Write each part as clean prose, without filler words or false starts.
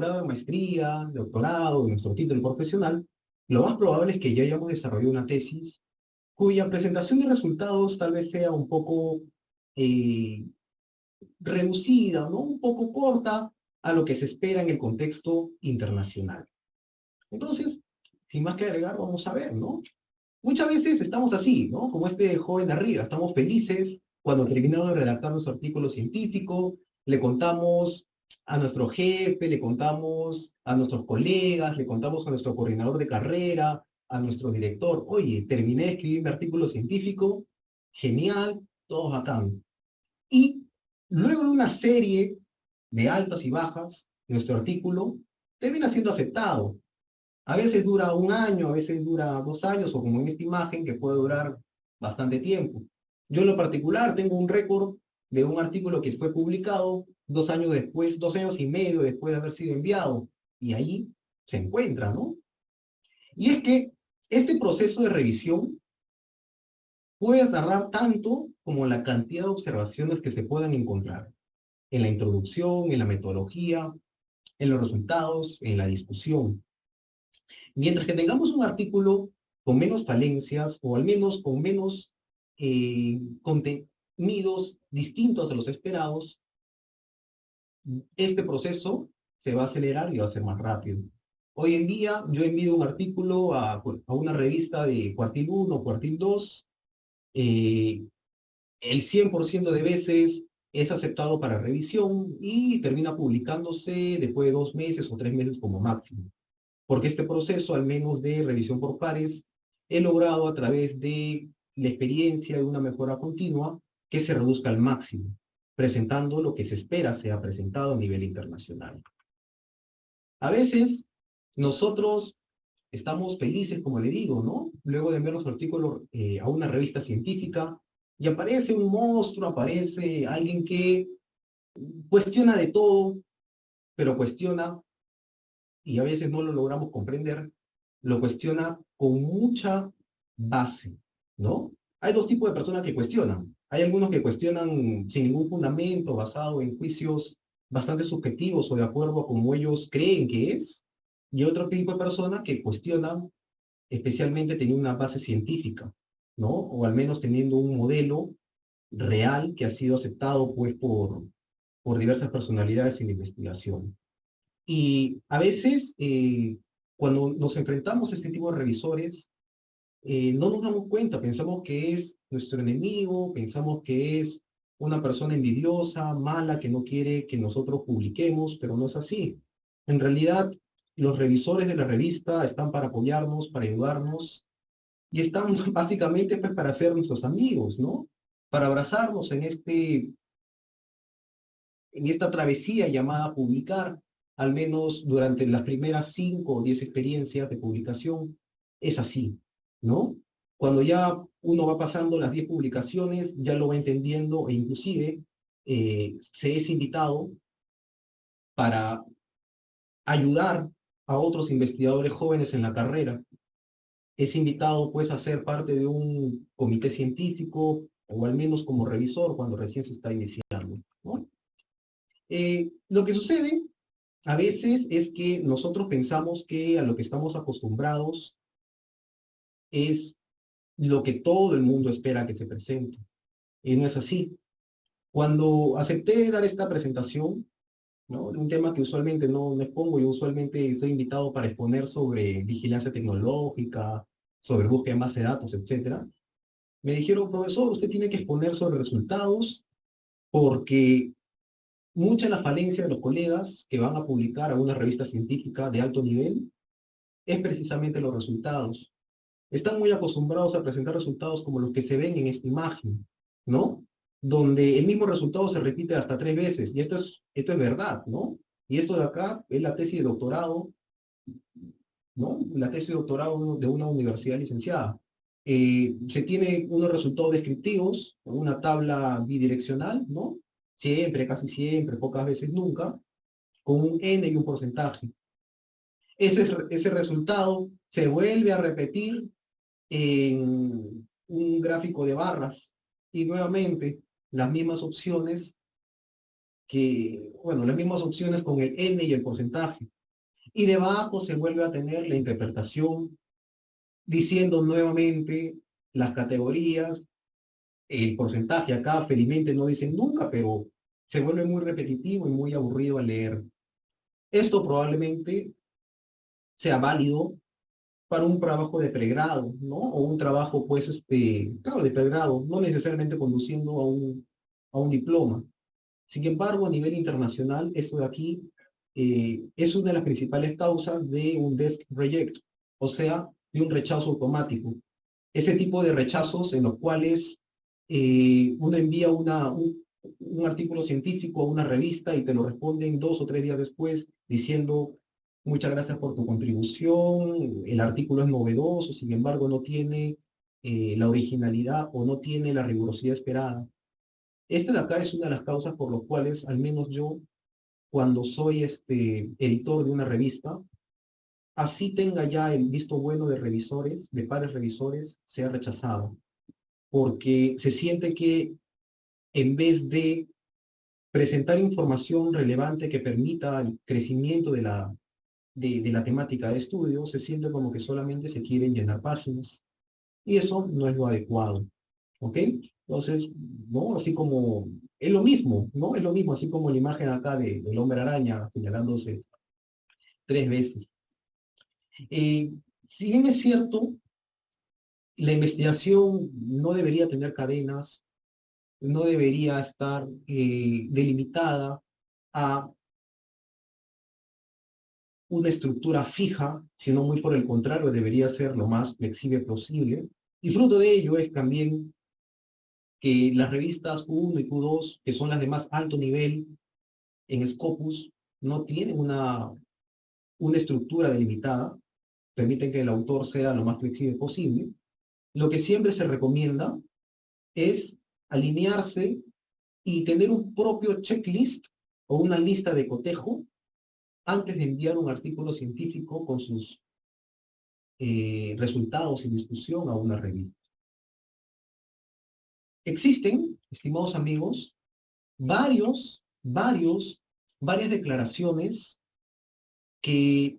grado de maestría, de doctorado, de nuestro título profesional, lo más probable es que ya hayamos desarrollado una tesis cuya presentación de resultados tal vez sea un poco eh, reducida, ¿no? Un poco corta a lo que se espera en el contexto internacional. Entonces, sin más que agregar, vamos a ver, ¿no? Muchas veces estamos así, ¿no? Como este joven de arriba, estamos felices cuando terminamos de redactar nuestro artículo científico, le contamos a nuestro jefe, le contamos a nuestros colegas, le contamos a nuestro coordinador de carrera, a nuestro director, oye, terminé de escribir mi artículo científico, genial, todos bacán. Y luego de una serie de altas y bajas, nuestro artículo termina siendo aceptado. A veces dura un año, a veces dura 2 años, o como en esta imagen, que puede durar bastante tiempo. Yo en lo particular tengo un récord de un artículo que fue publicado 2 años después, 2 años y medio después de haber sido enviado, y ahí se encuentra, ¿no? Y es que este proceso de revisión puede tardar tanto como la cantidad de observaciones que se puedan encontrar en la introducción, en la metodología, en los resultados, en la discusión. Mientras que tengamos un artículo con menos falencias o al menos con menos contenidos distintos a los esperados, este proceso se va a acelerar y va a ser más rápido. Hoy en día yo envío un artículo a una revista de cuartil 1, cuartil 2, el 100% de veces es aceptado para revisión y termina publicándose después de 2 meses o 3 meses como máximo. Porque este proceso, al menos de revisión por pares, he logrado a través de la experiencia y una mejora continua que se reduzca al máximo, presentando lo que se espera sea presentado a nivel internacional. A veces nosotros estamos felices, como le digo, ¿no? Luego de enviar los artículos a una revista científica y aparece un monstruo, aparece alguien que cuestiona de todo, pero cuestiona, y a veces no lo logramos comprender, lo cuestiona con mucha base, ¿no? Hay dos tipos de personas que cuestionan. Hay algunos que cuestionan sin ningún fundamento, basado en juicios bastante subjetivos o de acuerdo a como ellos creen que es, y otro tipo de personas que cuestionan especialmente teniendo una base científica, ¿no? O al menos teniendo un modelo real que ha sido aceptado pues por diversas personalidades en la investigación. Y a veces, cuando nos enfrentamos a este tipo de revisores, no nos damos cuenta, pensamos que es nuestro enemigo, pensamos que es una persona envidiosa, mala, que no quiere que nosotros publiquemos, pero no es así. En realidad, los revisores de la revista están para apoyarnos, para ayudarnos, y están básicamente pues, para ser nuestros amigos, ¿no? Para abrazarnos en esta travesía llamada publicar, al menos durante las primeras 5 o 10 experiencias de publicación, es así, ¿no? Cuando ya uno va pasando las 10 publicaciones, ya lo va entendiendo e inclusive se es invitado para ayudar a otros investigadores jóvenes en la carrera. Es invitado pues a ser parte de un comité científico o al menos como revisor cuando recién se está iniciando, ¿no? Lo que sucede a veces es que nosotros pensamos que a lo que estamos acostumbrados es lo que todo el mundo espera que se presente. Y no es así. Cuando acepté dar esta presentación, ¿no? Un tema que usualmente no expongo, yo usualmente soy invitado para exponer sobre vigilancia tecnológica, sobre búsqueda de base de datos, etcétera. Me dijeron, profesor, usted tiene que exponer sobre resultados porque muchas de las falencias de los colegas que van a publicar a una revista científica de alto nivel es precisamente los resultados. Están muy acostumbrados a presentar resultados como los que se ven en esta imagen, ¿no? Donde el mismo resultado se repite hasta 3 veces, y esto es verdad, ¿no? Y esto de acá es la tesis de doctorado, ¿no? La tesis de doctorado de una universidad licenciada. Se tiene unos resultados descriptivos, una tabla bidireccional, ¿no? Siempre, casi siempre, pocas veces nunca, con un n y un porcentaje. Ese resultado se vuelve a repetir en un gráfico de barras y nuevamente las mismas opciones bueno, las mismas opciones con el N y el porcentaje. Y debajo se vuelve a tener la interpretación diciendo nuevamente las categorías, el porcentaje. Acá felizmente no dicen nunca, pero se vuelve muy repetitivo y muy aburrido al leer. Esto probablemente sea válido para un trabajo de pregrado, ¿no? O un trabajo, pues, claro, de pregrado, no necesariamente conduciendo a un diploma. Sin embargo, a nivel internacional, esto de aquí es una de las principales causas de un desk reject, o sea, de un rechazo automático. Ese tipo de rechazos en los cuales uno envía un artículo científico a una revista y te lo responden 2 o 3 días después diciendo muchas gracias por tu contribución, el artículo es novedoso, sin embargo no tiene la originalidad o no tiene la rigurosidad esperada. Este de acá es una de las causas por las cuales, al menos yo, cuando soy editor de una revista, así tenga ya el visto bueno de revisores, de pares revisores, sea rechazado. Porque se siente que en vez de presentar información relevante que permita el crecimiento de la temática de estudio, se siente como que solamente se quieren llenar páginas. Y eso no es lo adecuado. ¿Ok? Entonces, ¿no? Así como, es lo mismo, ¿no? Es lo mismo, así como la imagen acá del hombre araña señalándose 3 veces. Si bien es cierto, la investigación no debería tener cadenas, no debería estar delimitada a una estructura fija, sino muy por el contrario, debería ser lo más flexible posible. Y fruto de ello es también que las revistas Q1 y Q2, que son las de más alto nivel en Scopus, no tienen una estructura delimitada, permiten que el autor sea lo más flexible posible. Lo que siempre se recomienda es alinearse y tener un propio checklist o una lista de cotejo antes de enviar un artículo científico con sus resultados y discusión a una revista. Existen, estimados amigos, varias declaraciones que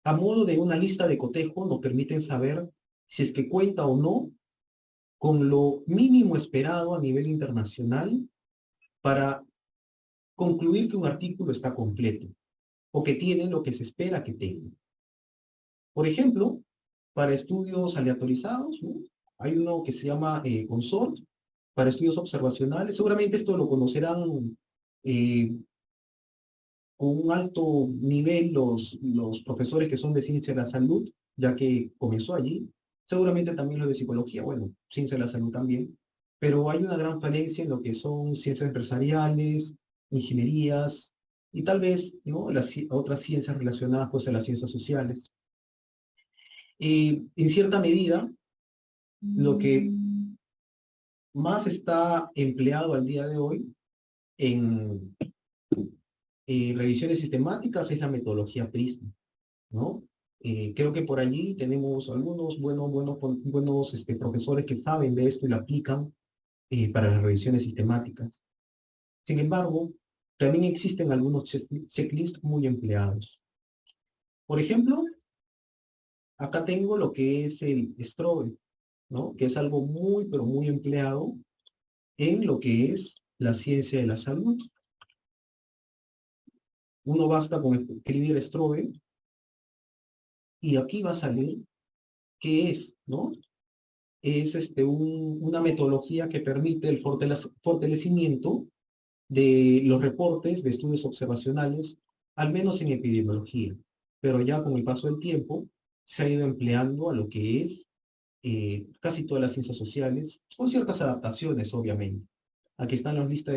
a modo de una lista de cotejo nos permiten saber si es que cuenta o no con lo mínimo esperado a nivel internacional para concluir que un artículo está completo o que tiene lo que se espera que tenga. Por ejemplo, para estudios aleatorizados, ¿no? Hay uno que se llama Consort, para estudios observacionales. Seguramente esto lo conocerán eh, con un alto nivel los profesores que son de ciencia de la salud, ya que comenzó allí. Seguramente también los de psicología, bueno, ciencia de la salud también. Pero hay una gran falencia en lo que son ciencias empresariales, ingenierías y tal vez, ¿no?, las otras ciencias relacionadas pues a las ciencias sociales. En cierta medida, lo que más está empleado al día de hoy en revisiones sistemáticas es la metodología PRISM, ¿no? Creo que por allí tenemos algunos buenos profesores que saben de esto y lo aplican para las revisiones sistemáticas. Sin embargo, también existen algunos checklists muy empleados. Por ejemplo, acá tengo lo que es el STROBE, ¿no? Que es algo muy, pero muy empleado en lo que es la ciencia de la salud. Uno basta con escribir STROBE y aquí va a salir qué es, ¿no? Es una metodología que permite el fortalecimiento de los reportes de estudios observacionales, al menos en epidemiología, pero ya con el paso del tiempo se ha ido empleando a lo que es casi todas las ciencias sociales, con ciertas adaptaciones, obviamente. Aquí están la lista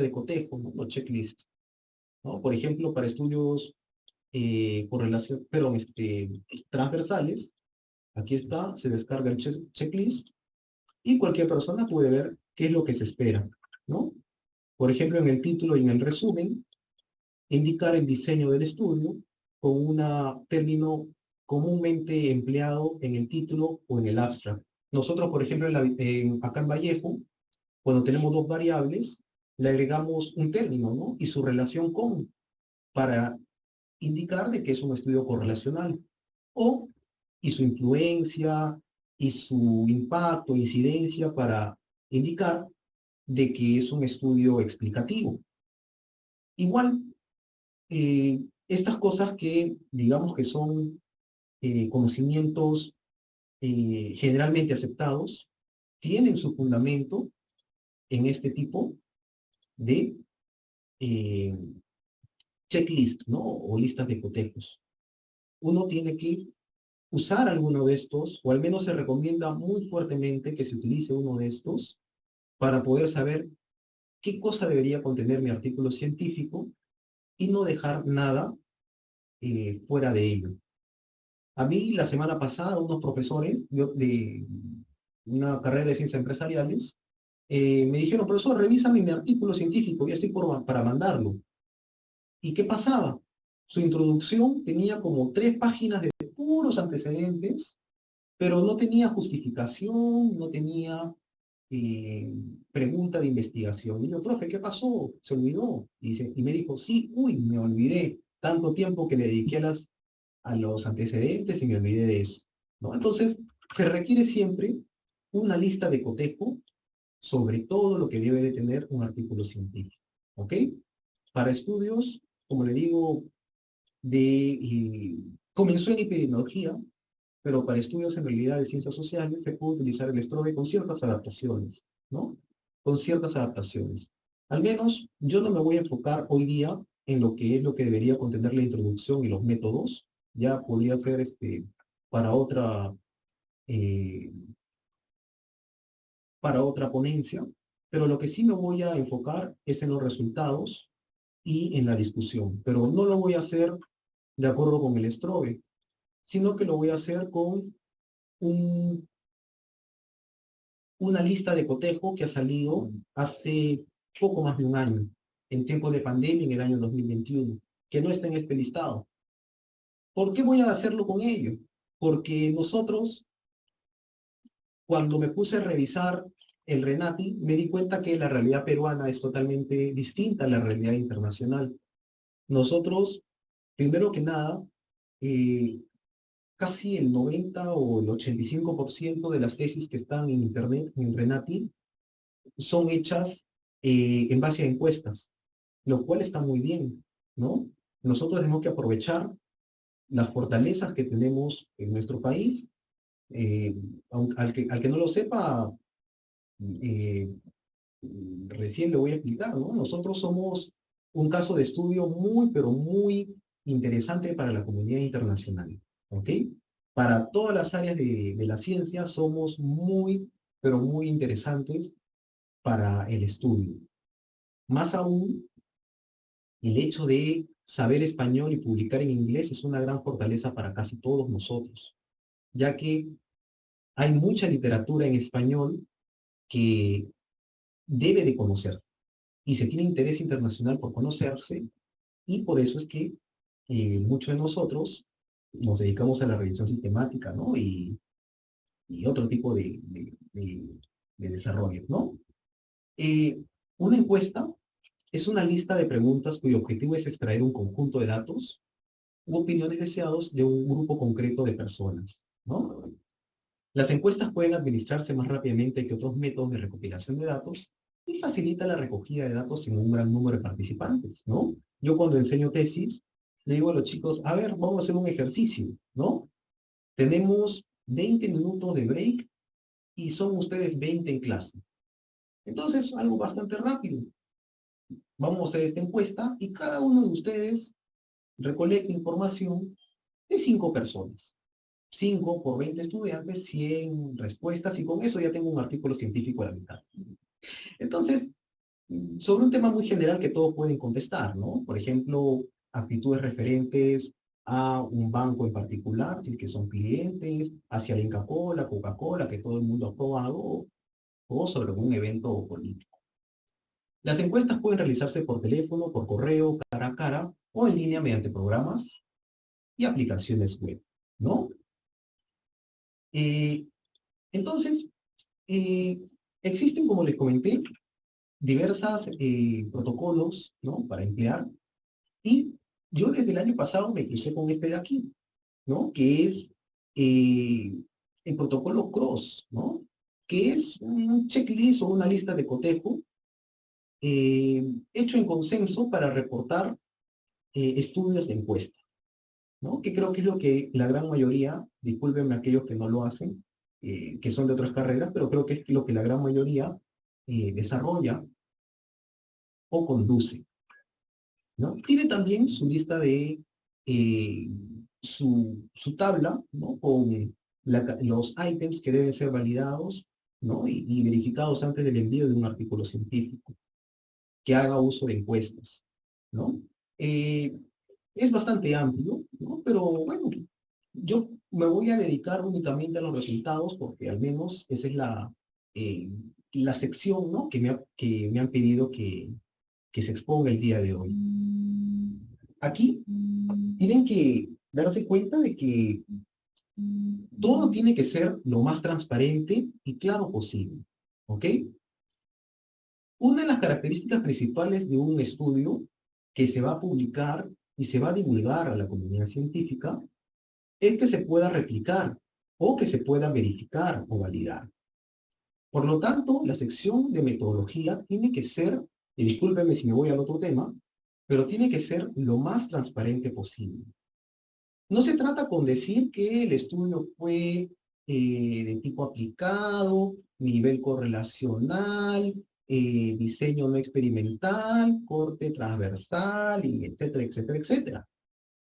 de cotejo, ¿no? Los checklists, ¿no? Por ejemplo, para estudios transversales, aquí está, se descarga el checklist y cualquier persona puede ver qué es lo que se espera, ¿no? Por ejemplo, en el título y en el resumen, indicar el diseño del estudio con un término comúnmente empleado en el título o en el abstract. Nosotros, por ejemplo, acá en Vallejo, cuando tenemos dos variables, le agregamos un término, ¿no? Y su relación con, para indicar de que es un estudio correlacional. O, y su influencia, y su impacto, incidencia, para indicar de que es un estudio explicativo. Igual, estas cosas que digamos que son conocimientos generalmente aceptados, tienen su fundamento en este tipo de eh, checklist, ¿no? O listas de cotejos. Uno tiene que usar alguno de estos, o al menos se recomienda muy fuertemente que se utilice uno de estos para poder saber qué cosa debería contener mi artículo científico y no dejar nada fuera de ello. A mí la semana pasada unos profesores de una carrera de ciencias empresariales me dijeron, profesor, revísame mi artículo científico y así para mandarlo. ¿Y qué pasaba? Su introducción tenía como 3 páginas de puros antecedentes, pero no tenía justificación, no tenía eh, pregunta de investigación. Y yo, profe, ¿qué pasó? ¿Se olvidó? Y me dijo, sí, uy, me olvidé. Tanto tiempo que le dediqué a los antecedentes y me olvidé de eso, ¿no? Entonces, se requiere siempre una lista de cotejo sobre todo lo que debe de tener un artículo científico, ¿ok? Para estudios, como le digo, comenzó en epidemiología, pero para estudios en realidad de ciencias sociales se puede utilizar el STROBE con ciertas adaptaciones, ¿no? Con ciertas adaptaciones. Al menos yo no me voy a enfocar hoy día en lo que es lo que debería contener la introducción y los métodos. Ya podría ser para otra, eh, para otra ponencia, pero lo que sí me voy a enfocar es en los resultados y en la discusión. Pero no lo voy a hacer de acuerdo con el STROBE, sino que lo voy a hacer con un una lista de cotejo que ha salido hace poco más de un año, en tiempo de pandemia, en el año 2021, que no está en este listado. ¿Por qué voy a hacerlo con ello? Porque nosotros, cuando me puse a revisar el RENATI, me di cuenta que la realidad peruana es totalmente distinta a la realidad internacional. Nosotros, primero que nada, eh, casi el 90 o el 85% de las tesis que están en Internet, en RENATI, son hechas en base a encuestas, lo cual está muy bien, ¿no? Nosotros tenemos que aprovechar las fortalezas que tenemos en nuestro país. eh, al que no lo sepa, eh, recién le voy a explicar, ¿no? Nosotros somos un caso de estudio muy, pero muy interesante para la comunidad internacional, ¿ok? Para todas las áreas de la ciencia somos muy, pero muy interesantes para el estudio. Más aún, el hecho de saber español y publicar en inglés es una gran fortaleza para casi todos nosotros, ya que hay mucha literatura en español que debe de conocer y se tiene interés internacional por conocerse, y por eso es que muchos de nosotros nos dedicamos a la revisión sistemática, ¿no? Y otro tipo de desarrollo, ¿no? Eh, una encuesta es una lista de preguntas cuyo objetivo es extraer un conjunto de datos u opiniones deseados de un grupo concreto de personas, ¿no? Las encuestas pueden administrarse más rápidamente que otros métodos de recopilación de datos y facilita la recogida de datos en un gran número de participantes, ¿no? Yo cuando enseño tesis, le digo a los chicos, a ver, vamos a hacer un ejercicio, ¿no? Tenemos 20 minutos de break y son ustedes 20 en clase. Entonces, algo bastante rápido. Vamos a hacer esta encuesta y cada uno de ustedes recolecta información de 5 personas. 5 por 20 estudiantes, 100 respuestas, y con eso ya tengo un artículo científico a la mitad. Entonces, sobre un tema muy general que todos pueden contestar, ¿no? Por ejemplo, actitudes referentes a un banco en particular, si es que son clientes, hacia la Inca Cola, Coca-Cola, que todo el mundo ha probado, o sobre un evento político. Las encuestas pueden realizarse por teléfono, por correo, cara a cara, o en línea mediante programas y aplicaciones web, ¿no? Eh, entonces, eh, existen, como les comenté, diversos protocolos, ¿no? Para emplear. Y yo desde el año pasado me crucé con este de aquí, ¿no? Que es eh, el protocolo CROSS, ¿no? Que es un checklist o una lista de cotejo hecho en consenso para reportar estudios de encuesta, ¿no? Que creo que es lo que la gran mayoría, discúlpenme aquellos que no lo hacen, que son de otras carreras, pero creo que es lo que la gran mayoría desarrolla o conduce, ¿no? Tiene también su lista de, eh, su tabla, ¿no? Con los ítems que deben ser validados, ¿no? Y verificados antes del envío de un artículo científico que haga uso de encuestas, ¿no? Eh, es bastante amplio, ¿no? Pero bueno, yo me voy a dedicar únicamente a los resultados porque al menos esa es eh, la sección, ¿no? Que me han pedido que se exponga el día de hoy. Aquí tienen que darse cuenta de que todo tiene que ser lo más transparente y claro posible, ¿ok? Una de las características principales de un estudio que se va a publicar y se va a divulgar a la comunidad científica es que se pueda replicar o que se pueda verificar o validar. Por lo tanto, la sección de metodología tiene que ser, y discúlpenme si me voy al otro tema, pero tiene que ser lo más transparente posible. No se trata con decir que el estudio fue de tipo aplicado, nivel correlacional, diseño no experimental, corte transversal, y etcétera, etcétera, etcétera.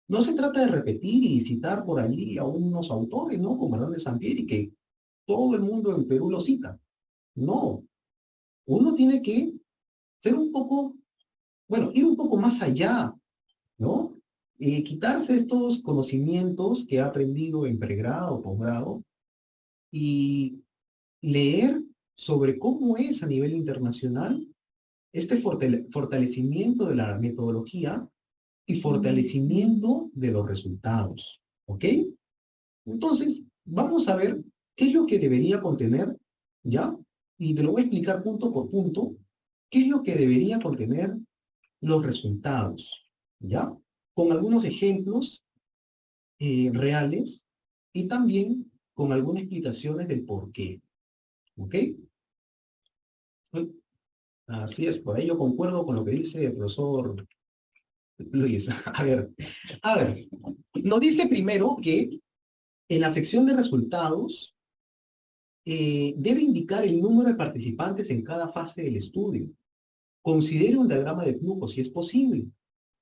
No se trata de repetir y citar por allí a unos autores, ¿no? Como Hernández Sampieri, que todo el mundo en Perú lo cita. No, uno tiene que ser un poco, bueno, ir un poco más allá, ¿no? Quitarse estos conocimientos que ha aprendido en pregrado, posgrado, y leer sobre cómo es a nivel internacional este fortalecimiento de la metodología y fortalecimiento de los resultados, ¿ok? Entonces, vamos a ver qué es lo que debería contener, ¿ya? Y te lo voy a explicar punto por punto, qué es lo que debería contener los resultados, ¿ya? Con algunos ejemplos reales y también con algunas explicaciones del por qué, ¿ok? Así es, por ahí yo concuerdo con lo que dice el profesor Luis. A ver, nos dice primero que en la sección de resultados debe indicar el número de participantes en cada fase del estudio. Considere un diagrama de flujo si es posible.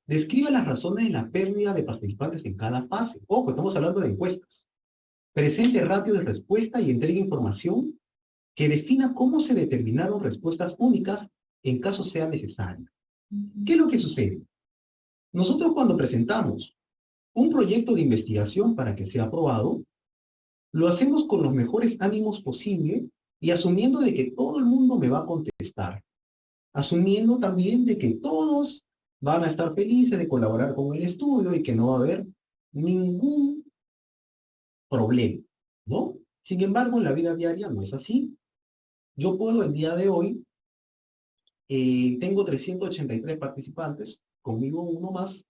Describa las razones de la pérdida de participantes en cada fase. Ojo, estamos hablando de encuestas. Presente ratio de respuesta y entregue información que defina cómo se determinaron respuestas únicas en caso sea necesario. ¿Qué es lo que sucede? Nosotros cuando presentamos un proyecto de investigación para que sea aprobado, lo hacemos con los mejores ánimos posible y asumiendo de que todo el mundo me va a contestar. Asumiendo también de que todos van a estar felices de colaborar con el estudio y que no va a haber ningún problema, ¿no? Sin embargo, en la vida diaria no es así. Yo puedo el día de hoy, tengo 383 participantes, conmigo uno más,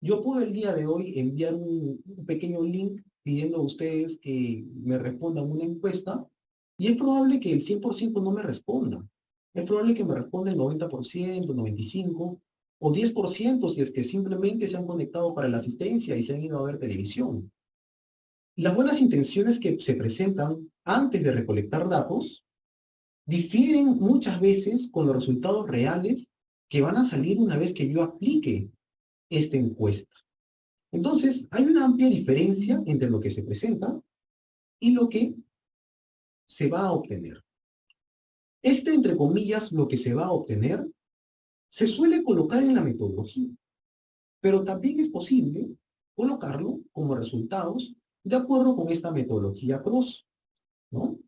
yo puedo el día de hoy enviar un pequeño link pidiendo a ustedes que me respondan una encuesta y es probable que el 100% no me responda. Es probable que me responda el 90%, 95% o 10% si es que simplemente se han conectado para la asistencia y se han ido a ver televisión. Las buenas intenciones que se presentan antes de recolectar datos difieren muchas veces con los resultados reales que van a salir una vez que yo aplique esta encuesta. Entonces, hay una amplia diferencia entre lo que se presenta y lo que se va a obtener. Entre comillas, lo que se va a obtener, se suele colocar en la metodología, pero también es posible colocarlo como resultados de acuerdo con esta metodología CROSS, ¿no?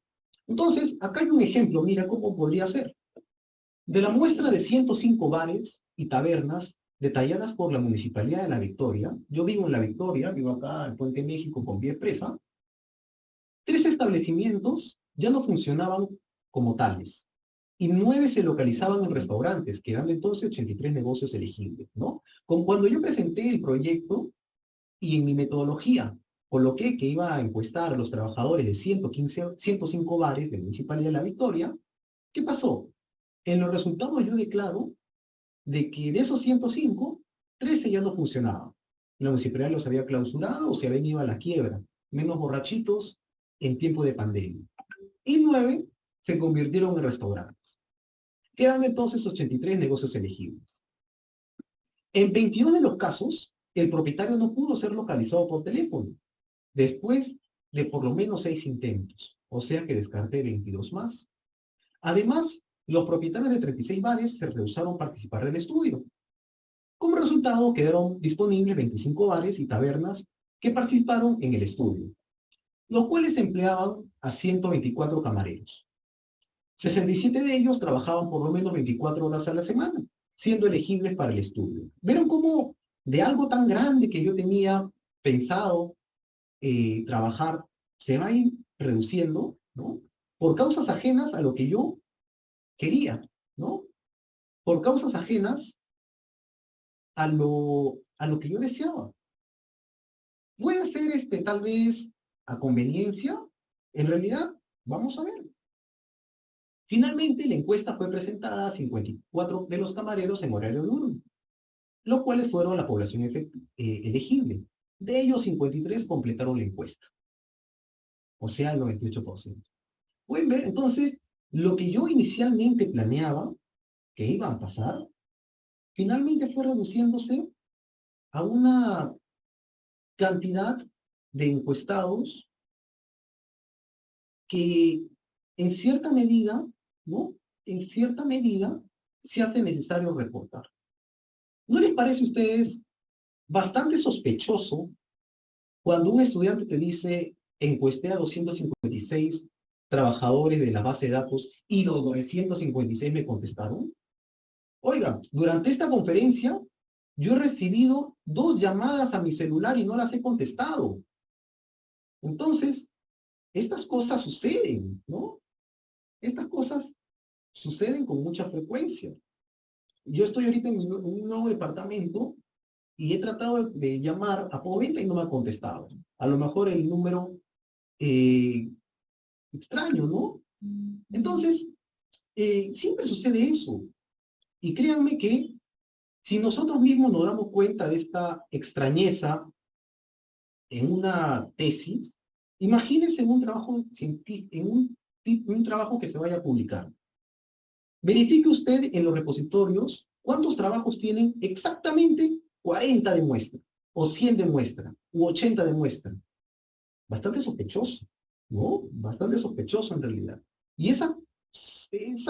Entonces, acá hay un ejemplo, mira cómo podría ser. De la muestra de 105 bares y tabernas detalladas por la Municipalidad de La Victoria, yo vivo en La Victoria, vivo acá en Puente México con Vía Expresa, 3 establecimientos ya no funcionaban como tales. y 9 se localizaban en restaurantes, quedando entonces 83 negocios elegibles, ¿no? Cuando yo presenté el proyecto y en mi metodología coloqué que iba a encuestar a los trabajadores de 105 bares de la Municipalidad de La Victoria, ¿qué pasó? En los resultados yo declaro de que de esos 105, 13 ya no funcionaban. La municipalidad los había clausurado o se habían ido a la quiebra, menos borrachitos en tiempo de pandemia. Y 9 se convirtieron en restaurantes. Quedan entonces 83 negocios elegibles. En 22 de los casos, el propietario no pudo ser localizado por teléfono, después de por lo menos 6 intentos, o sea que descarté 22 más. Además, los propietarios de 36 bares se rehusaron a participar del estudio. Como resultado, quedaron disponibles 25 bares y tabernas que participaron en el estudio, los cuales empleaban a 124 camareros. 67 de ellos trabajaban por lo menos 24 horas a la semana, siendo elegibles para el estudio. ¿Vieron cómo de algo tan grande que yo tenía pensado trabajar se va a ir reduciendo, ¿no? Por causas ajenas a lo que yo quería, ¿no? Por causas ajenas a lo que yo deseaba. Puede ser tal vez a conveniencia, en realidad, vamos a ver. Finalmente, la encuesta fue presentada a 54 de los camareros en horario diurno, los cuales fueron la población elegible. De ellos, 53 completaron la encuesta, o sea, el 98%. Pueden ver, entonces, lo que yo inicialmente planeaba que iba a pasar, finalmente fue reduciéndose a una cantidad de encuestados que en cierta medida, ¿no? En cierta medida se hace necesario reportar. ¿No les parece a ustedes bastante sospechoso cuando un estudiante te dice encuesté a 256 trabajadores de la base de datos y los 956 me contestaron? Oiga, durante esta conferencia yo he recibido 2 llamadas a mi celular y no las he contestado. Entonces, estas cosas suceden, ¿no? Estas cosas suceden con mucha frecuencia. Yo estoy ahorita en un nuevo departamento y he tratado de llamar a Poventa y no me ha contestado. A lo mejor el número extraño, ¿no? Entonces, siempre sucede eso. Y créanme que si nosotros mismos nos damos cuenta de esta extrañeza en una tesis, imagínense en un trabajo científico, en un trabajo que se vaya a publicar. Verifique usted en los repositorios cuántos trabajos tienen exactamente 40 de muestra, o 100 de muestra, u 80 de muestra. Bastante sospechoso, ¿no? Bastante sospechoso en realidad. Y esa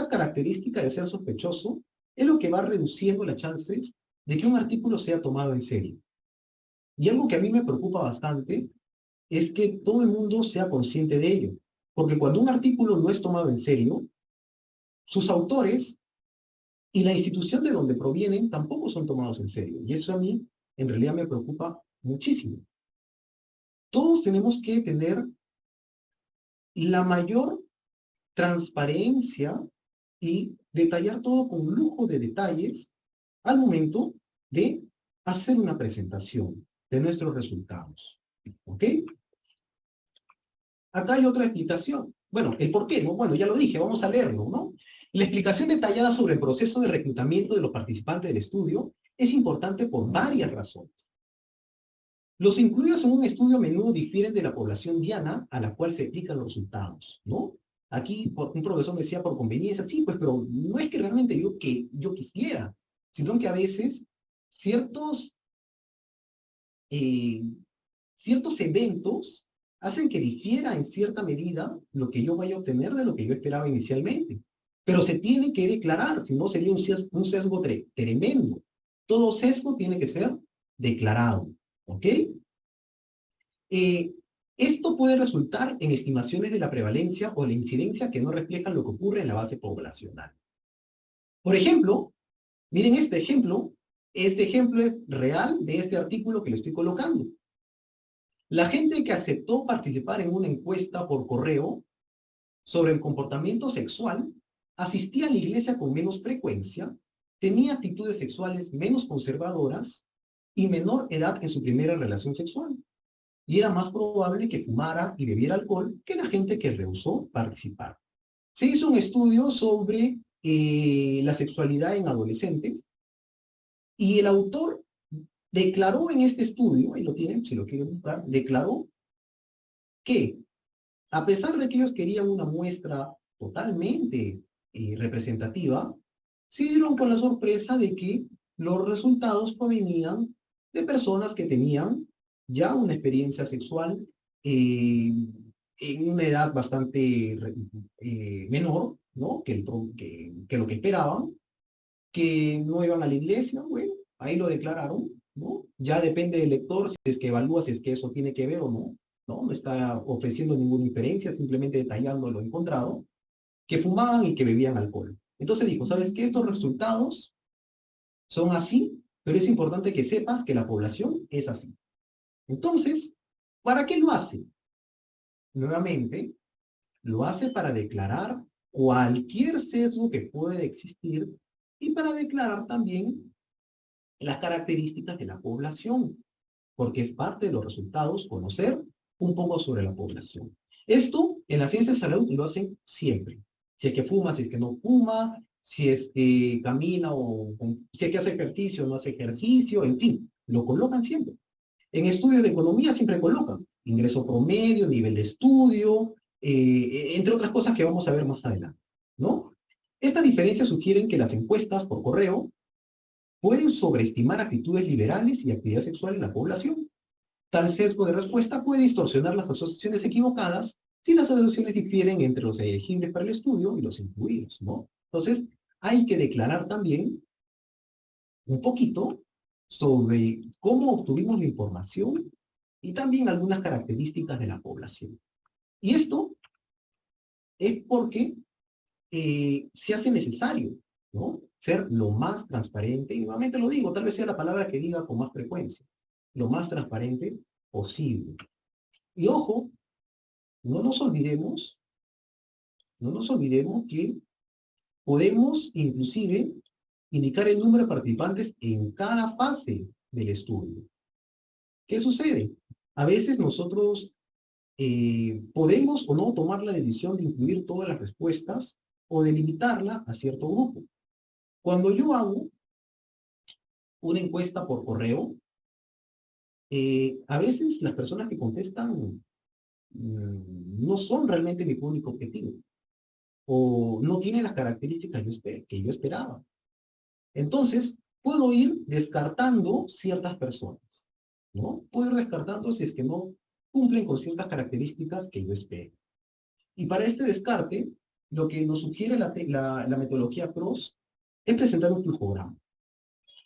característica de ser sospechoso es lo que va reduciendo las chances de que un artículo sea tomado en serio. Y algo que a mí me preocupa bastante es que todo el mundo sea consciente de ello. Porque cuando un artículo no es tomado en serio, sus autores y la institución de donde provienen tampoco son tomados en serio. Y eso a mí, en realidad, me preocupa muchísimo. Todos tenemos que tener la mayor transparencia y detallar todo con lujo de detalles al momento de hacer una presentación de nuestros resultados. ¿Ok? Acá hay otra explicación. Bueno, el por qué, ¿no? Bueno, ya lo dije, vamos a leerlo, ¿no? La explicación detallada sobre el proceso de reclutamiento de los participantes del estudio es importante por varias razones. Los incluidos en un estudio a menudo difieren de la población diana a la cual se aplican los resultados, ¿no? Aquí un profesor me decía por conveniencia, sí, pues, pero no es que realmente yo quisiera, sino que a veces ciertos eventos hacen que difiera en cierta medida lo que yo vaya a obtener de lo que yo esperaba inicialmente. Pero se tiene que declarar, si no sería un sesgo tremendo. Todo sesgo tiene que ser declarado, ¿ok? Esto puede resultar en estimaciones de la prevalencia o la incidencia que no reflejan lo que ocurre en la base poblacional. Por ejemplo, miren este ejemplo es real de este artículo que le estoy colocando. La gente que aceptó participar en una encuesta por correo sobre el comportamiento sexual asistía a la iglesia con menos frecuencia, tenía actitudes sexuales menos conservadoras y menor edad en su primera relación sexual. Y era más probable que fumara y bebiera alcohol que la gente que rehusó participar. Se hizo un estudio sobre la sexualidad en adolescentes y el autor declaró en este estudio, ahí lo tienen, si lo quieren buscar, declaró que a pesar de que ellos querían una muestra totalmente representativa, se dieron con la sorpresa de que los resultados provenían de personas que tenían ya una experiencia sexual en una edad bastante menor, ¿no? Que lo que esperaban, que no iban a la iglesia, bueno, ahí lo declararon, ¿no? Ya depende del lector si es que evalúa si es que eso tiene que ver o no, ¿no? No está ofreciendo ninguna inferencia, simplemente detallando lo encontrado, que fumaban y que bebían alcohol. Entonces dijo, ¿sabes qué? Estos resultados son así, pero es importante que sepas que la población es así. Entonces, ¿para qué lo hace? Nuevamente, lo hace para declarar cualquier sesgo que puede existir y para declarar también las características de la población, porque es parte de los resultados conocer un poco sobre la población. Esto en la ciencia de salud lo hacen siempre. Si es que fuma, si es que no fuma, si es que camina o si es que hace ejercicio o no hace ejercicio, en fin, lo colocan siempre. En estudios de economía siempre colocan ingreso promedio, nivel de estudio, entre otras cosas que vamos a ver más adelante, ¿no? Estas diferencias sugieren que las encuestas por correo pueden sobreestimar actitudes liberales y actividad sexual en la población. Tal sesgo de respuesta puede distorsionar las asociaciones equivocadas si las asociaciones difieren entre los elegibles para el estudio y los incluidos, ¿no? Entonces, hay que declarar también un poquito sobre cómo obtuvimos la información y también algunas características de la población. Y esto es porque se hace necesario, ¿no? Ser lo más transparente, y nuevamente lo digo, tal vez sea la palabra que diga con más frecuencia, lo más transparente posible. Y ojo, no nos olvidemos, no nos olvidemos que podemos inclusive indicar el número de participantes en cada fase del estudio. ¿Qué sucede? A veces nosotros podemos o no tomar la decisión de incluir todas las respuestas o de limitarla a cierto grupo. Cuando yo hago una encuesta por correo, a veces las personas que contestan no son realmente mi público objetivo o no tienen las características que yo esperaba. Entonces, puedo ir descartando ciertas personas, ¿no? Puedo ir descartando si es que no cumplen con ciertas características que yo espero. Y para este descarte, lo que nos sugiere la metodología PROS es presentar un flujograma.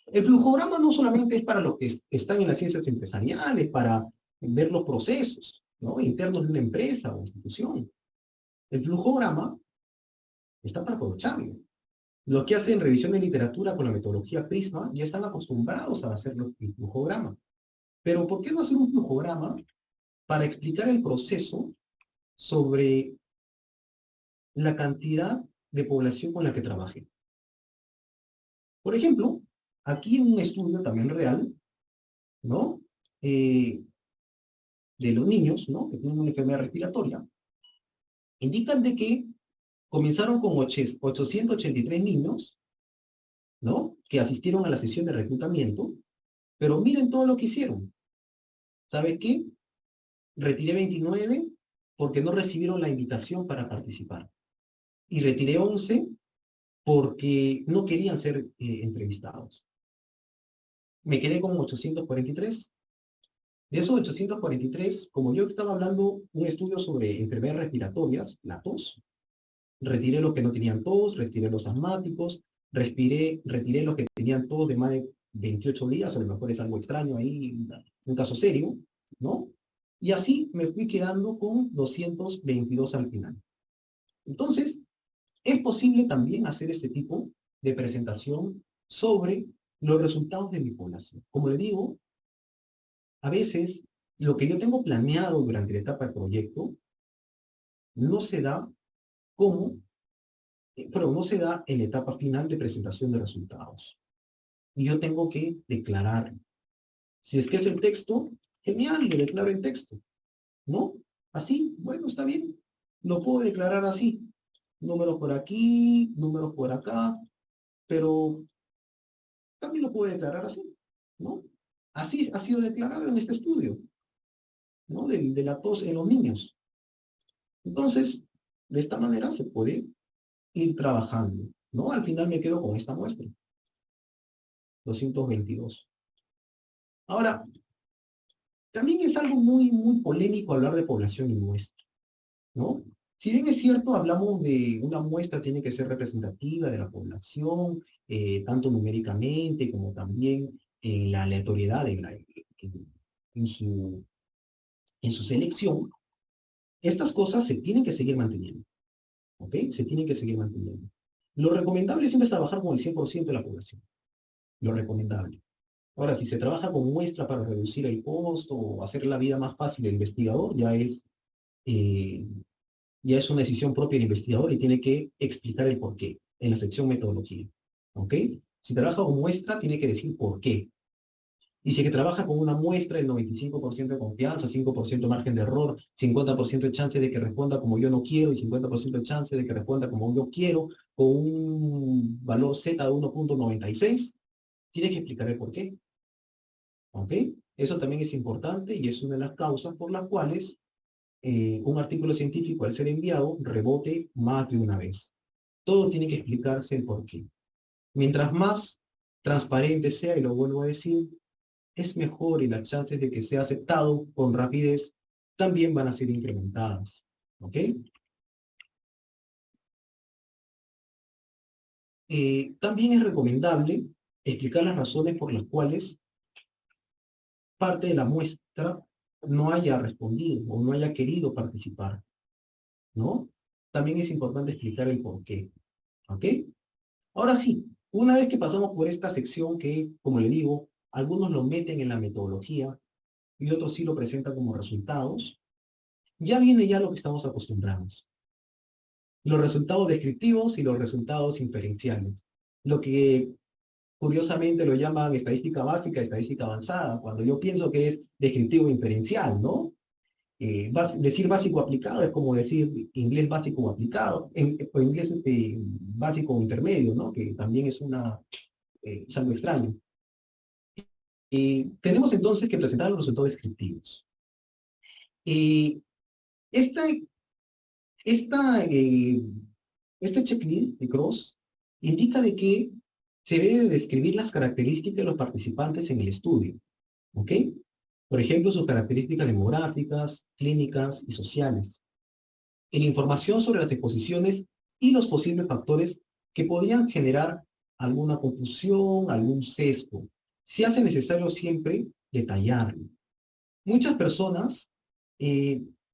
El flujograma no solamente es para los que están en las ciencias empresariales, para ver los procesos, ¿no? Internos de una empresa o institución. El flujograma está para aprovecharlo. Los que hacen revisión de literatura con la metodología Prisma ya están acostumbrados a hacer el flujograma. Pero ¿por qué no hacer un flujograma para explicar el proceso sobre la cantidad de población con la que trabajé? Por ejemplo, aquí en un estudio también real, ¿no? De los niños, ¿no? Que tienen una enfermedad respiratoria, indican de que comenzaron con 883 niños, ¿no? Que asistieron a la sesión de reclutamiento, pero miren todo lo que hicieron. ¿Sabe qué? Retiré 29 porque no recibieron la invitación para participar. Y retiré 11 porque no querían ser entrevistados. Me quedé con 843. De esos 843, como yo estaba hablando un estudio sobre enfermedades respiratorias, la tos, retiré los que no tenían tos, retiré los asmáticos, retiré los que tenían tos de más de 28 días, a lo mejor es algo extraño ahí, un caso serio, ¿no? Y así me fui quedando con 222 al final. Entonces, es posible también hacer este tipo de presentación sobre los resultados de mi población. Como le digo, a veces lo que yo tengo planeado durante la etapa del proyecto no se da como pero no se da en la etapa final de presentación de resultados. Y yo tengo que declarar. Si es que es el texto, genial, lo declaro en texto. ¿No? Así, bueno, está bien. Lo puedo declarar así. Números por aquí, números por acá, pero también lo puedo declarar así, ¿no? Así ha sido declarado en este estudio, ¿no? De la tos en los niños. Entonces, de esta manera se puede ir trabajando, ¿no? Al final me quedo con esta muestra, 222. Ahora, también es algo muy polémico hablar de población y muestra, ¿no? Si bien es cierto, hablamos de una muestra tiene que ser representativa de la población, tanto numéricamente como también en la aleatoriedad en su, en su selección, estas cosas se tienen que seguir manteniendo, ¿ok? Se tienen que seguir manteniendo. Lo recomendable siempre es trabajar con el 100% de la población, lo recomendable. Ahora, si se trabaja con muestra para reducir el costo o hacer la vida más fácil del investigador, eh, ya es una decisión propia del investigador y tiene que explicar el por qué en la sección metodología. ¿Ok? Si trabaja con muestra, tiene que decir por qué. Y si que trabaja con una muestra, el 95% de confianza, 5% margen de error, 50% de chance de que responda como yo no quiero y 50% de chance de que responda como yo quiero, con un valor Z de 1.96, tiene que explicar el por qué. ¿Ok? Eso también es importante y es una de las causas por las cuales un artículo científico al ser enviado rebote más de una vez. Todo tiene que explicarse el por qué. Mientras más transparente sea, y lo vuelvo a decir, es mejor y las chances de que sea aceptado con rapidez también van a ser incrementadas. ¿Ok? También es recomendable explicar las razones por las cuales parte de la muestra no haya respondido o no haya querido participar, ¿no? También es importante explicar el por qué. ¿Ok? Ahora sí, una vez que pasamos por esta sección que, como le digo, algunos lo meten en la metodología y otros sí lo presentan como resultados, ya viene ya lo que estamos acostumbrados. Los resultados descriptivos y los resultados inferenciales. Lo que curiosamente lo llaman estadística básica, estadística avanzada, cuando yo pienso que es descriptivo e inferencial, ¿no? Decir básico aplicado es como decir inglés básico o aplicado, o inglés básico o intermedio, ¿no? Que también es algo extraño. Tenemos entonces que presentar los resultados descriptivos. Eh, esta, esta, este checklist de Cross indica de que se debe describir las características de los participantes en el estudio. ¿Ok? Por ejemplo, sus características demográficas, clínicas y sociales. En información sobre las exposiciones y los posibles factores que podrían generar alguna confusión, algún sesgo. Se hace necesario siempre detallarlo. Muchas personas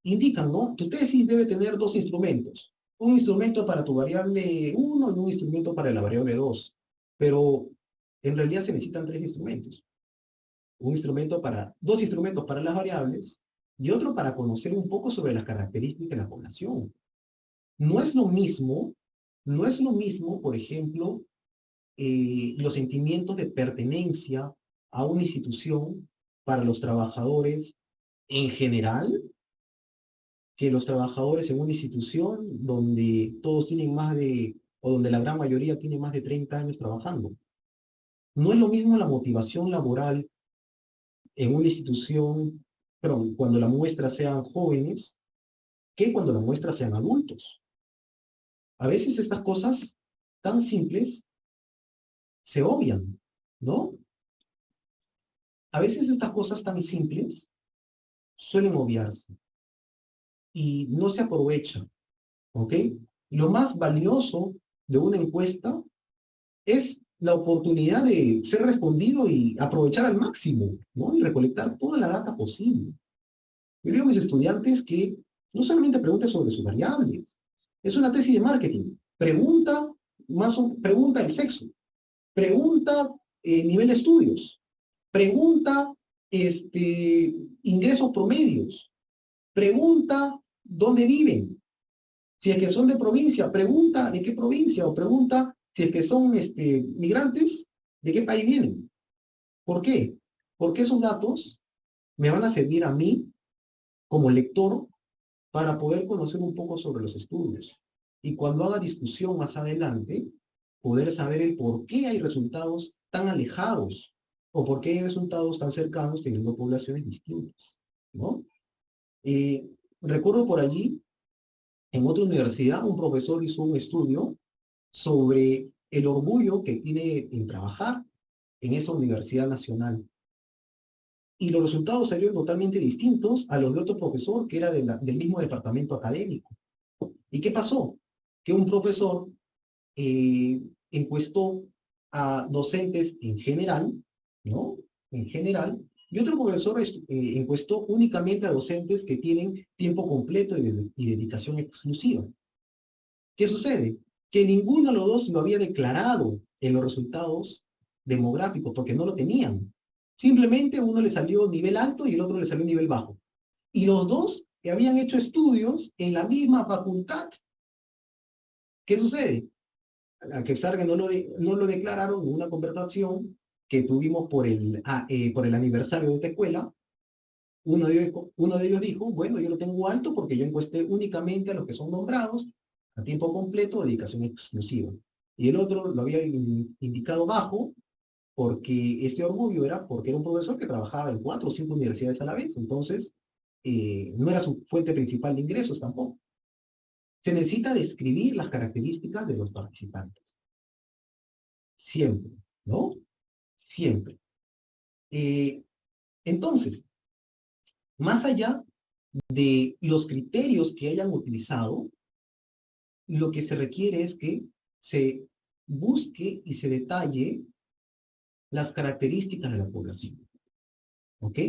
indican, ¿no? Tu tesis debe tener dos instrumentos. Un instrumento para tu variable 1 y un instrumento para la variable 2. Pero en realidad se necesitan tres instrumentos. Dos instrumentos para las variables y otro para conocer un poco sobre las características de la población. No es lo mismo, no es lo mismo, por ejemplo, los sentimientos de pertenencia a una institución para los trabajadores en general que los trabajadores en una institución donde todos tienen o donde la gran mayoría tiene más de 30 años trabajando. No es lo mismo la motivación laboral en una institución, perdón, cuando la muestra sean jóvenes, que cuando la muestra sean adultos. A veces estas cosas tan simples se obvian, ¿no? A veces estas cosas tan simples suelen obviarse y no se aprovechan, ¿ok? Lo más valioso de una encuesta es la oportunidad de ser respondido y aprovechar al máximo, ¿no? Y recolectar toda la data posible. Yo digo a mis estudiantes que no solamente pregunten sobre sus variables, es una tesis de marketing. Pregunta el sexo, pregunta nivel de estudios, pregunta ingresos promedios, pregunta dónde viven, Si es que son de provincia, pregunta de qué provincia, o pregunta si es que son migrantes, de qué país vienen. ¿Por qué? Porque esos datos me van a servir a mí como lector para poder conocer un poco sobre los estudios. Y cuando haga discusión más adelante, poder saber el por qué hay resultados tan alejados o por qué hay resultados tan cercanos teniendo poblaciones distintas, ¿no? Recuerdo por allí, en otra universidad, un profesor hizo un estudio sobre el orgullo que tiene en trabajar en esa universidad nacional. Y los resultados salieron totalmente distintos a los de otro profesor que era del mismo departamento académico. ¿Y qué pasó? Que un profesor encuestó a docentes en general, ¿no? En general, y otro profesor encuestó únicamente a docentes que tienen tiempo completo y dedicación exclusiva. ¿Qué sucede? Que ninguno de los dos lo había declarado en los resultados demográficos, porque no lo tenían. Simplemente uno le salió nivel alto y el otro le salió nivel bajo. Y los dos habían hecho estudios en la misma facultad. ¿Qué sucede? A pesar de que no lo declararon en una conversación que tuvimos por el aniversario de esta escuela, uno de ellos dijo, bueno, yo lo tengo alto porque yo encuesté únicamente a los que son nombrados a tiempo completo, dedicación exclusiva. Y el otro lo había indicado bajo porque este orgullo era porque era un profesor que trabajaba en 4 o 5 universidades a la vez, entonces no era su fuente principal de ingresos tampoco. Se necesita describir las características de los participantes. Siempre, ¿no? Siempre. Entonces, más allá de los criterios que hayan utilizado, lo que se requiere es que se busque y se detalle las características de la población. ¿Ok?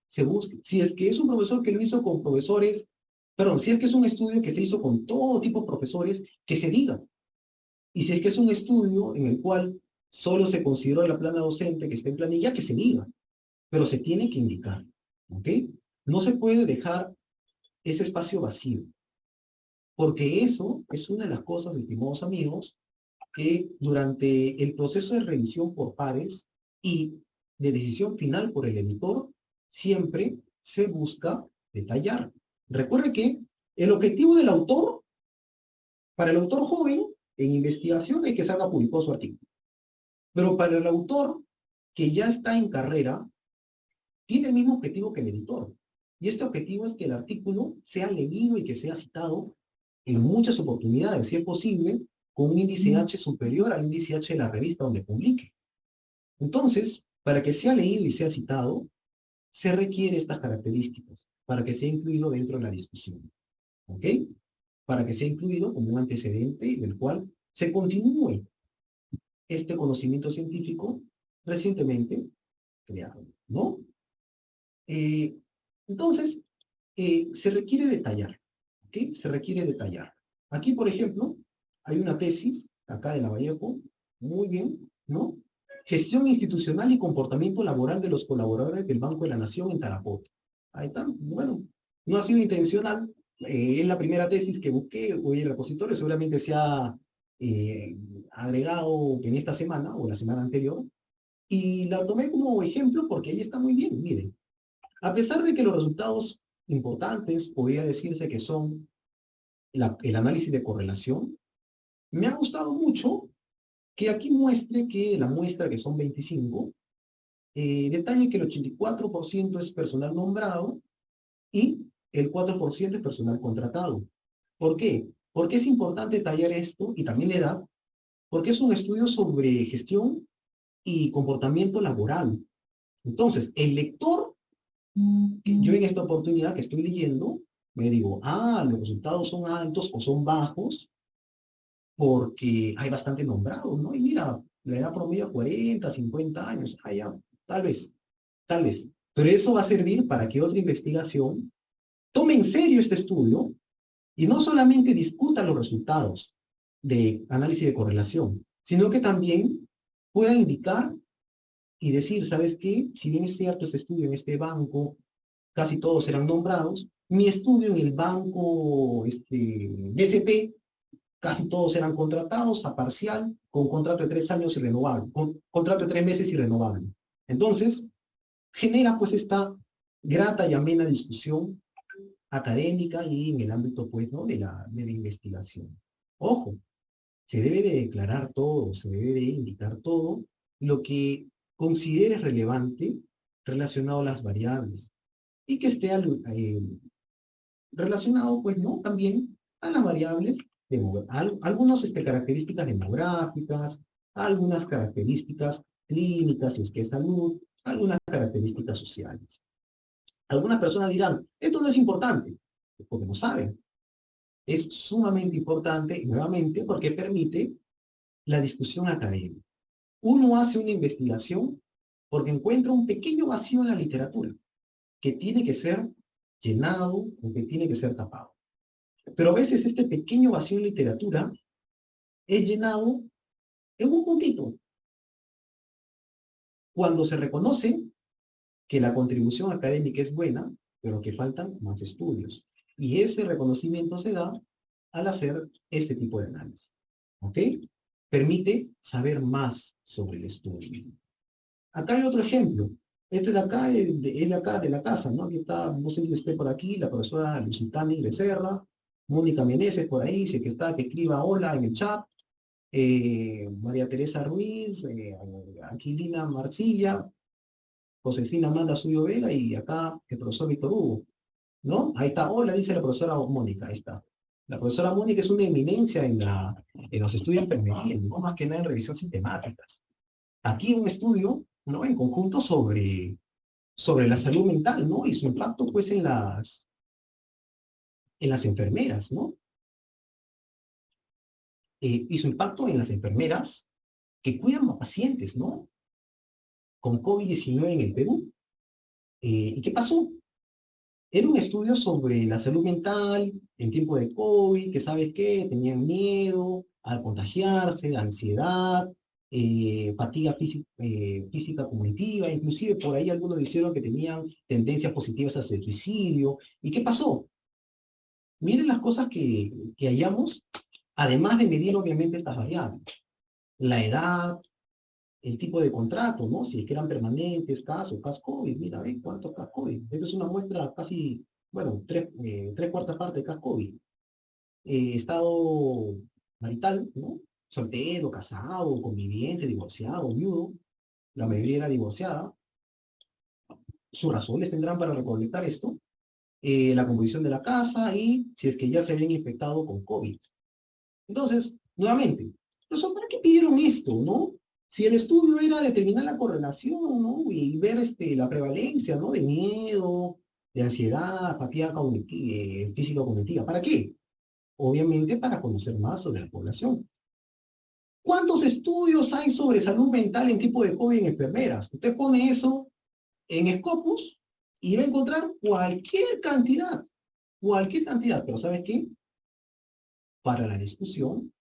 Se busque. Si es que es un profesor que lo hizo con profesores, perdón, si es que es un estudio que se hizo con todo tipo de profesores, que se diga. Y si es que es un estudio en el cual solo se consideró la plana docente que está en planilla, que se diga. Pero se tiene que indicar. ¿Ok? No se puede dejar ese espacio vacío. Porque eso es una de las cosas, estimados amigos, que durante el proceso de revisión por pares y de decisión final por el editor, siempre se busca detallar. Recuerde que el objetivo del autor, para el autor joven en investigación, es que salga publicado su artículo. Pero para el autor que ya está en carrera, tiene el mismo objetivo que el editor. Y este objetivo es que el artículo sea leído y que sea citado en muchas oportunidades, si es posible, con un índice H superior al índice H de la revista donde publique. Entonces, para que sea leído y sea citado, se requiere estas características, para que sea incluido dentro de la discusión. ¿Ok? Para que sea incluido como un antecedente del cual se continúe este conocimiento científico recientemente creado, ¿no? Entonces, se requiere detallar, ¿ok? Se requiere detallar. Aquí, por ejemplo, hay una tesis, acá de Lavallejo, muy bien, ¿no? Gestión institucional y comportamiento laboral de los colaboradores del Banco de la Nación en Tarapoto. Ahí está, bueno, no ha sido intencional, es la primera tesis que busqué, hoy el repositorio seguramente se ha agregado en esta semana o la semana anterior, y la tomé como ejemplo porque ahí está muy bien, miren. A pesar de que los resultados importantes podría decirse que son el análisis de correlación, me ha gustado mucho que aquí muestre que la muestra, que son 25, detalle que el 84% es personal nombrado y el 4% es personal contratado. ¿Por qué? Porque es importante detallar esto y también la edad, porque es un estudio sobre gestión y comportamiento laboral. Entonces, el lector, yo en esta oportunidad que estoy leyendo, me digo, los resultados son altos o son bajos porque hay bastante nombrados, ¿no? Y mira, la edad promedio 40, 50 años, ya, tal vez, tal vez. Pero eso va a servir para que otra investigación tome en serio este estudio y no solamente discuta los resultados de análisis de correlación, sino que también pueda indicar y decir, ¿sabes qué? Si bien es cierto este estudio en este banco casi todos eran nombrados. Mi estudio en el banco BCP, casi todos eran contratados a parcial, con contrato de 3 años y renovable, con contrato de 3 meses y renovable. Entonces, genera pues esta grata y amena discusión académica y en el ámbito pues, ¿no? de la investigación. Ojo, se debe de declarar todo, se debe de indicar todo lo que consideres relevante relacionado a las variables y que esté relacionado, pues, ¿no? También a las variables, algunas características demográficas, algunas características clínicas, si es que es salud, algunas características sociales. Algunas personas dirán, esto no es importante, porque no saben. Es sumamente importante, nuevamente, porque permite la discusión académica. Uno hace una investigación porque encuentra un pequeño vacío en la literatura que tiene que ser llenado o que tiene que ser tapado. Pero a veces este pequeño vacío en literatura es llenado en un puntito. Cuando se reconoce que la contribución académica es buena, pero que faltan más estudios. Y ese reconocimiento se da al hacer este tipo de análisis. ¿Ok? Permite saber más sobre el estudio. Acá hay otro ejemplo. Este de acá es de acá de la casa, ¿no? Aquí está, no sé si esté por aquí, la profesora Lusitani Becerra, Mónica Meneses por ahí, dice que está, que escriba hola en el chat. María Teresa Ruiz, Aquilina Marcilla, Josefina Amanda Suyo Vega y acá el profesor Víctor Hugo, ¿no? Ahí está, hola, dice la profesora Mónica, ahí está. La profesora Mónica es una eminencia en los estudios de enfermería, no más que nada en revisión sistemáticas. Aquí un estudio, ¿no? En conjunto sobre la salud mental, ¿no? Y su impacto, pues, en las enfermeras, ¿no? Y su impacto en las enfermeras que cuidan a pacientes, ¿no? Con COVID-19 en el Perú. ¿Y qué pasó? Era un estudio sobre la salud mental en tiempo de COVID, que sabes qué, tenían miedo al contagiarse, ansiedad, fatiga física cognitiva, inclusive por ahí algunos dijeron que tenían tendencias positivas hacia el suicidio. ¿Y qué pasó? Miren las cosas que hallamos, además de medir obviamente estas variables. La edad, el tipo de contrato, ¿no? Si es que eran permanentes, CAS COVID, mira, ¿cuántos CAS COVID? Esta es una muestra casi, bueno, tres cuartas partes de CAS COVID. Estado marital, ¿no? Soltero, casado, conviviente, divorciado, viudo, la mayoría era divorciada. Sus razones tendrán para recolectar esto. La composición de la casa y si es que ya se habían infectado con COVID. Entonces, nuevamente, entonces, ¿para qué pidieron esto, no? Si el estudio era determinar la correlación, ¿no? Y ver la prevalencia, ¿no? De miedo, de ansiedad, fatiga físico-cognitiva. ¿Para qué? Obviamente para conocer más sobre la población. ¿Cuántos estudios hay sobre salud mental en tipo de COVID en enfermeras? Usted pone eso en Scopus y va a encontrar cualquier cantidad, pero ¿sabes qué? Para la discusión,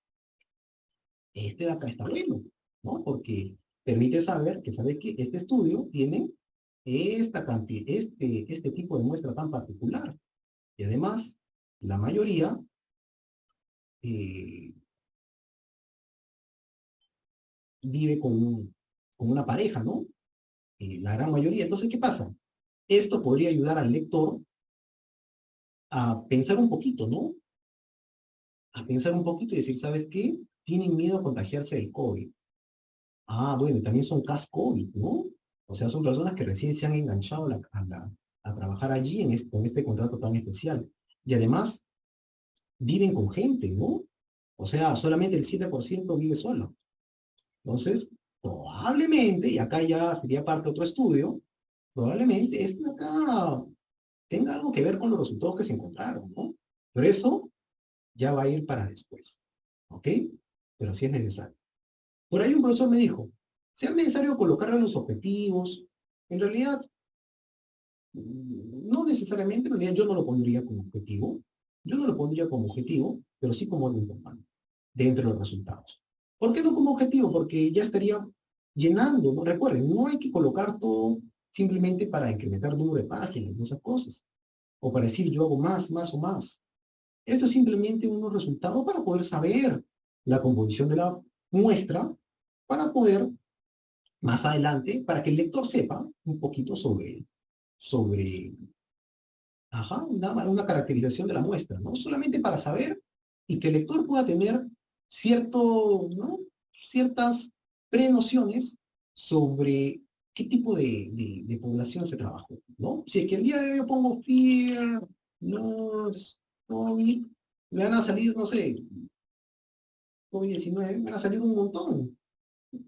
este de acá está bueno, ¿no? Porque permite saber que, ¿sabes qué? Este estudio tiene esta cantidad, este tipo de muestra tan particular. Y además, la mayoría eh, vive con una pareja, ¿no? La gran mayoría. Entonces, ¿qué pasa? Esto podría ayudar al lector a pensar un poquito, ¿no? A pensar un poquito y decir, ¿sabes qué? Tienen miedo a contagiarse del COVID. Ah, bueno, también son CAS COVID, ¿no? O sea, son personas que recién se han enganchado a trabajar allí con este contrato tan especial. Y además, viven con gente, ¿no? O sea, solamente el 7% vive solo. Entonces, probablemente, y acá ya sería parte de otro estudio, probablemente esto acá tenga algo que ver con los resultados que se encontraron, ¿no? Pero eso ya va a ir para después, ¿ok? Pero sí es necesario. Por ahí un profesor me dijo, si es necesario colocarle los objetivos, en realidad, no necesariamente, en realidad yo no lo pondría como objetivo, yo no lo pondría como objetivo, pero sí como algo importante, dentro de los resultados. ¿Por qué no como objetivo? Porque ya estaría llenando, ¿no? Recuerden, no hay que colocar todo simplemente para incrementar el número de páginas, esas cosas. O para decir yo hago más, más o más. Esto es simplemente unos resultados para poder saber la composición de la muestra, para poder, más adelante, para que el lector sepa un poquito sobre una caracterización de la muestra, ¿no? Solamente para saber y que el lector pueda tener ¿no? Ciertas prenociones sobre qué tipo de población se trabajó, ¿no? Si es que el día de hoy yo pongo fear, nurse, COVID, me van a salir, no sé, COVID-19, me van a salir un montón,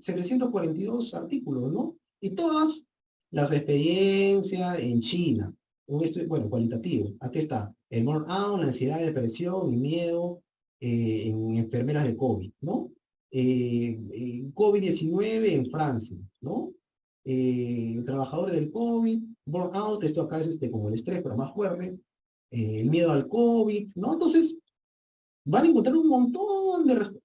742 artículos, ¿no? Y todas las experiencias en China, un estudio, bueno, cualitativo. Aquí está, el burnout, la ansiedad, depresión y miedo en enfermeras de COVID, ¿no? COVID-19 en Francia, ¿no? Trabajadores del COVID, burnout, esto acá es como el estrés, pero más fuerte, el miedo al COVID, ¿no? Entonces, van a encontrar un montón de.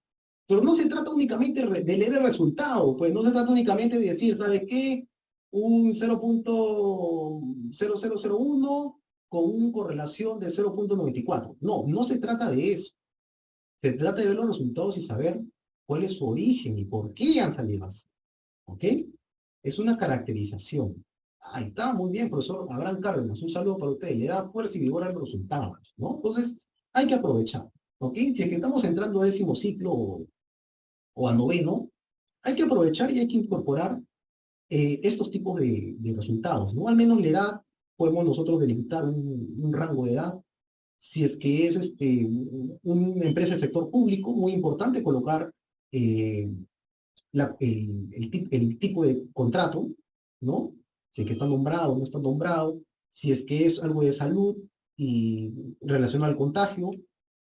Pero no se trata únicamente de leer el resultado, pues no se trata únicamente de decir, ¿sabes qué? Un 0.0001 con una correlación de 0.94. No, no se trata de eso. Se trata de ver los resultados y saber cuál es su origen y por qué han salido así. ¿Ok? Es una caracterización. Ahí está, muy bien, profesor Abraham Cárdenas. Un saludo para usted. Le da fuerza y vigor a los resultados, ¿no? Entonces, hay que aprovechar. ¿Ok? Si es que estamos entrando a décimo ciclo o a noveno, hay que aprovechar y hay que incorporar estos tipos de resultados, ¿no? Al menos la edad, podemos nosotros delimitar un rango de edad. Si es que es una empresa del sector público, muy importante colocar el tipo de contrato, ¿no? Si es que está nombrado o no está nombrado, si es que es algo de salud y relacionado al contagio,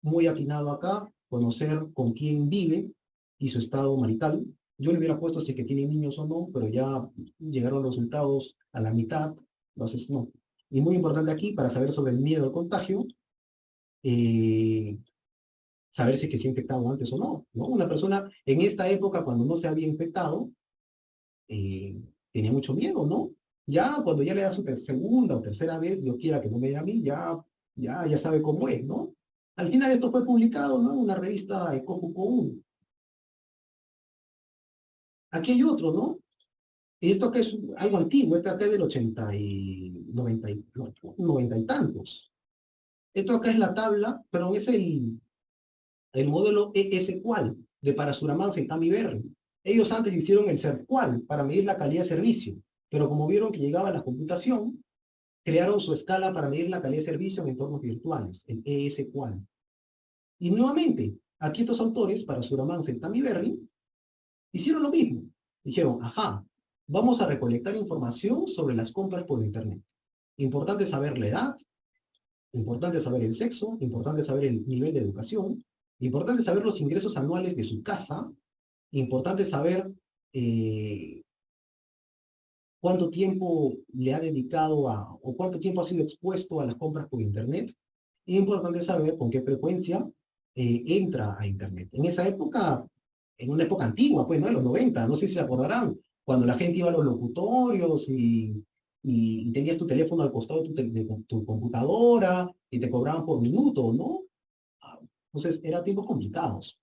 muy atinado acá, conocer con quién vive y su estado marital. Yo le hubiera puesto si es que tiene niños o no, pero ya llegaron los resultados a la mitad, entonces no. Y muy importante aquí, para saber sobre el miedo al contagio, eh, saber si es que se ha infectado antes o no, ¿no? Una persona en esta época, cuando no se había infectado, eh, tenía mucho miedo, ¿no? Ya cuando ya le da su segunda o tercera vez, Dios quiera que no me dé a mí, ya sabe cómo es, ¿no? Al final esto fue publicado, ¿no? En una revista Ecojuco 1. Aquí hay otro, ¿no? Esto que es algo antiguo, este acá es del 80 y 90 y, no, 90 y tantos. Esto acá es la tabla, perdón, es el modelo ES-Qual de Parasuramance y Tammy Berry. Ellos antes hicieron el CERQUAL para medir la calidad de servicio, pero como vieron que llegaba la computación, crearon su escala para medir la calidad de servicio en entornos virtuales, el ES-Qual. Y nuevamente, aquí estos autores, Parasuramance y Tammy Berry, hicieron lo mismo. Dijeron, ajá, vamos a recolectar información sobre las compras por Internet. Importante saber la edad, importante saber el sexo, importante saber el nivel de educación, importante saber los ingresos anuales de su casa, importante saber cuánto tiempo le ha dedicado o cuánto tiempo ha sido expuesto a las compras por Internet. Y importante saber con qué frecuencia entra a Internet. En esa época, en una época antigua, pues, ¿no? En los 90, no sé si se acordarán, cuando la gente iba a los locutorios y tenías tu teléfono al costado de tu computadora y te cobraban por minuto, ¿no? Entonces, eran tiempos complicados.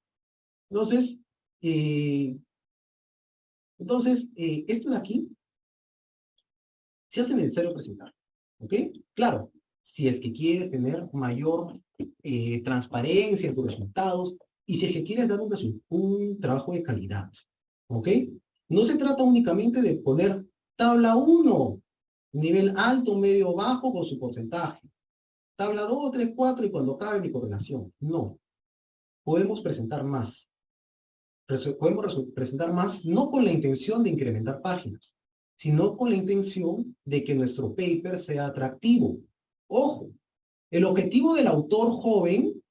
Entonces, eh, esto de aquí se hace necesario presentar. ¿Ok? Claro, si es que quieres tener mayor transparencia en tus resultados y si es que quieres dar un trabajo de calidad. ¿Ok? No se trata únicamente de poner tabla 1, nivel alto, medio, bajo con su porcentaje. Tabla 2, 3, 4 y cuando cabe mi correlación. No. Podemos presentar más. Podemos presentar más no con la intención de incrementar páginas, sino con la intención de que nuestro paper sea atractivo. Ojo, el objetivo del autor joven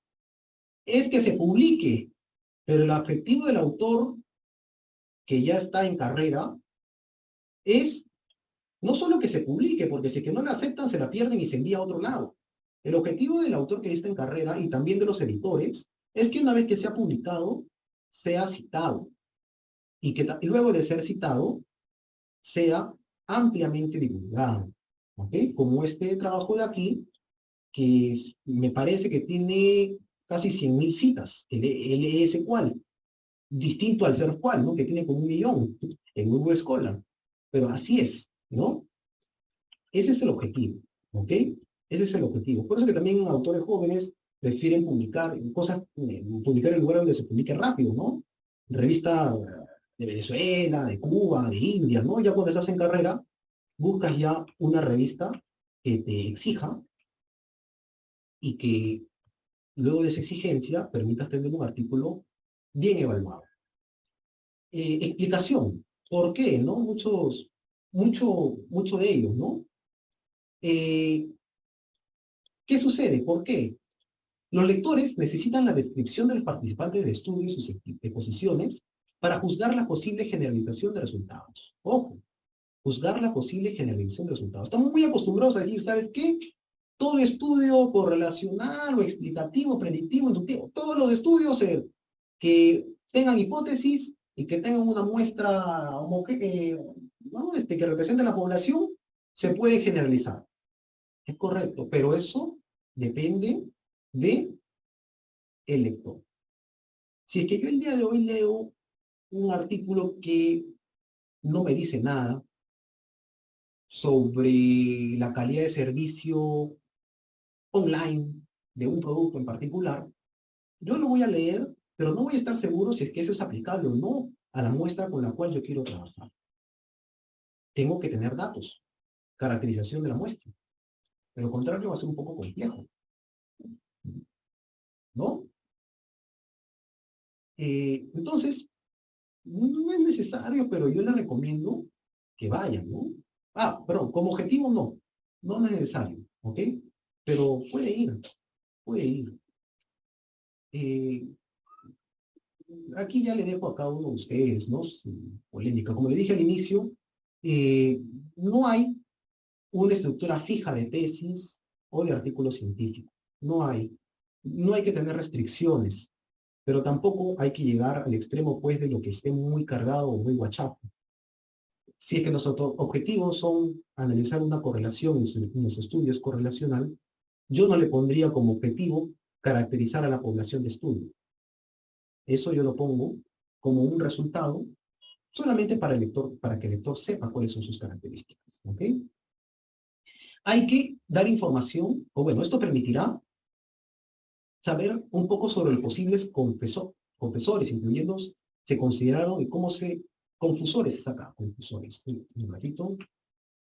es que se publique, pero el objetivo del autor que ya está en carrera es no solo que se publique, porque si es que no la aceptan, se la pierden y se envía a otro lado. El objetivo del autor que ya está en carrera y también de los editores es que una vez que sea publicado, sea citado. Y que luego de ser citado, sea ampliamente divulgado, ¿ok? Como este trabajo de aquí, que me parece que tiene casi 100.000 citas, el ES-Qual, distinto al SERF-Qual, ¿no? Que tiene como 1.000.000 en Google Scholar. Pero así es, ¿no? Ese es el objetivo, ¿ok? Ese es el objetivo. Por eso que también autores jóvenes prefieren publicar cosas, publicar en lugares donde se publique rápido, ¿no? Revista de Venezuela, de Cuba, de India, ¿no? Ya cuando estás en carrera, buscas ya una revista que te exija y que luego de esa exigencia permitas tener un artículo bien evaluado. Explicación, ¿por qué? ¿No? Mucho de ellos, ¿no? Eh, ¿Qué sucede? ¿Por qué? Los lectores necesitan la descripción de los participantes del estudio y sus exposiciones para juzgar la posible generalización de resultados. Ojo, juzgar la posible generalización de resultados. Estamos muy acostumbrados a decir, ¿sabes qué? Todo estudio correlacional o explicativo, predictivo, inductivo, todos los estudios que tengan hipótesis y que tengan una muestra ¿no? Que represente la población, se puede generalizar. Es correcto, pero eso depende de el lector. Si es que yo el día de hoy leo un artículo que no me dice nada sobre la calidad de servicio online de un producto en particular, yo lo voy a leer, pero no voy a estar seguro si es que eso es aplicable o no a la muestra con la cual yo quiero trabajar. Tengo que tener datos, caracterización de la muestra. De lo contrario va a ser un poco complejo, ¿no? Entonces, no es necesario, pero yo les recomiendo que vayan, ¿no? Perdón, como objetivo no es necesario, ¿ok? Pero puede ir, puede ir. Eh, Aquí ya le dejo a cada uno de ustedes, ¿no? Su polémica. Como le dije al inicio, no hay una estructura fija de tesis o de artículo científico. No hay. No hay que tener restricciones, pero tampoco hay que llegar al extremo, pues, de lo que esté muy cargado o muy guachapo. Si es que nuestros objetivos son analizar una correlación en los estudios correlacional, yo no le pondría como objetivo caracterizar a la población de estudio. Eso yo lo pongo como un resultado solamente para el lector, para que el lector sepa cuáles son sus características. ¿Ok? Hay que dar información, o bueno, esto permitirá saber un poco sobre los posibles confesores, incluyendo, se consideraron y cómo se, confusores es acá, confusores. Un ratito,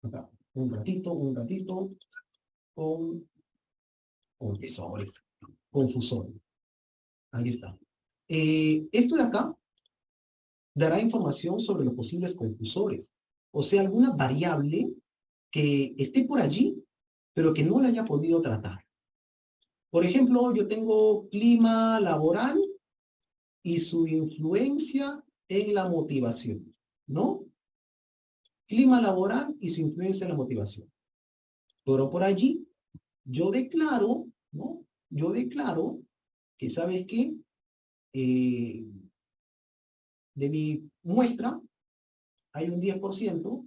acá, un ratito, confesores, confusores. Ahí está. Esto de acá dará información sobre los posibles confusores, o sea, alguna variable que esté por allí, pero que no la haya podido tratar. Por ejemplo, yo tengo clima laboral y su influencia en la motivación, ¿no? Clima laboral y su influencia en la motivación. Pero por allí, yo declaro, ¿no? Yo declaro que, ¿sabes qué? De mi muestra, hay un 10%,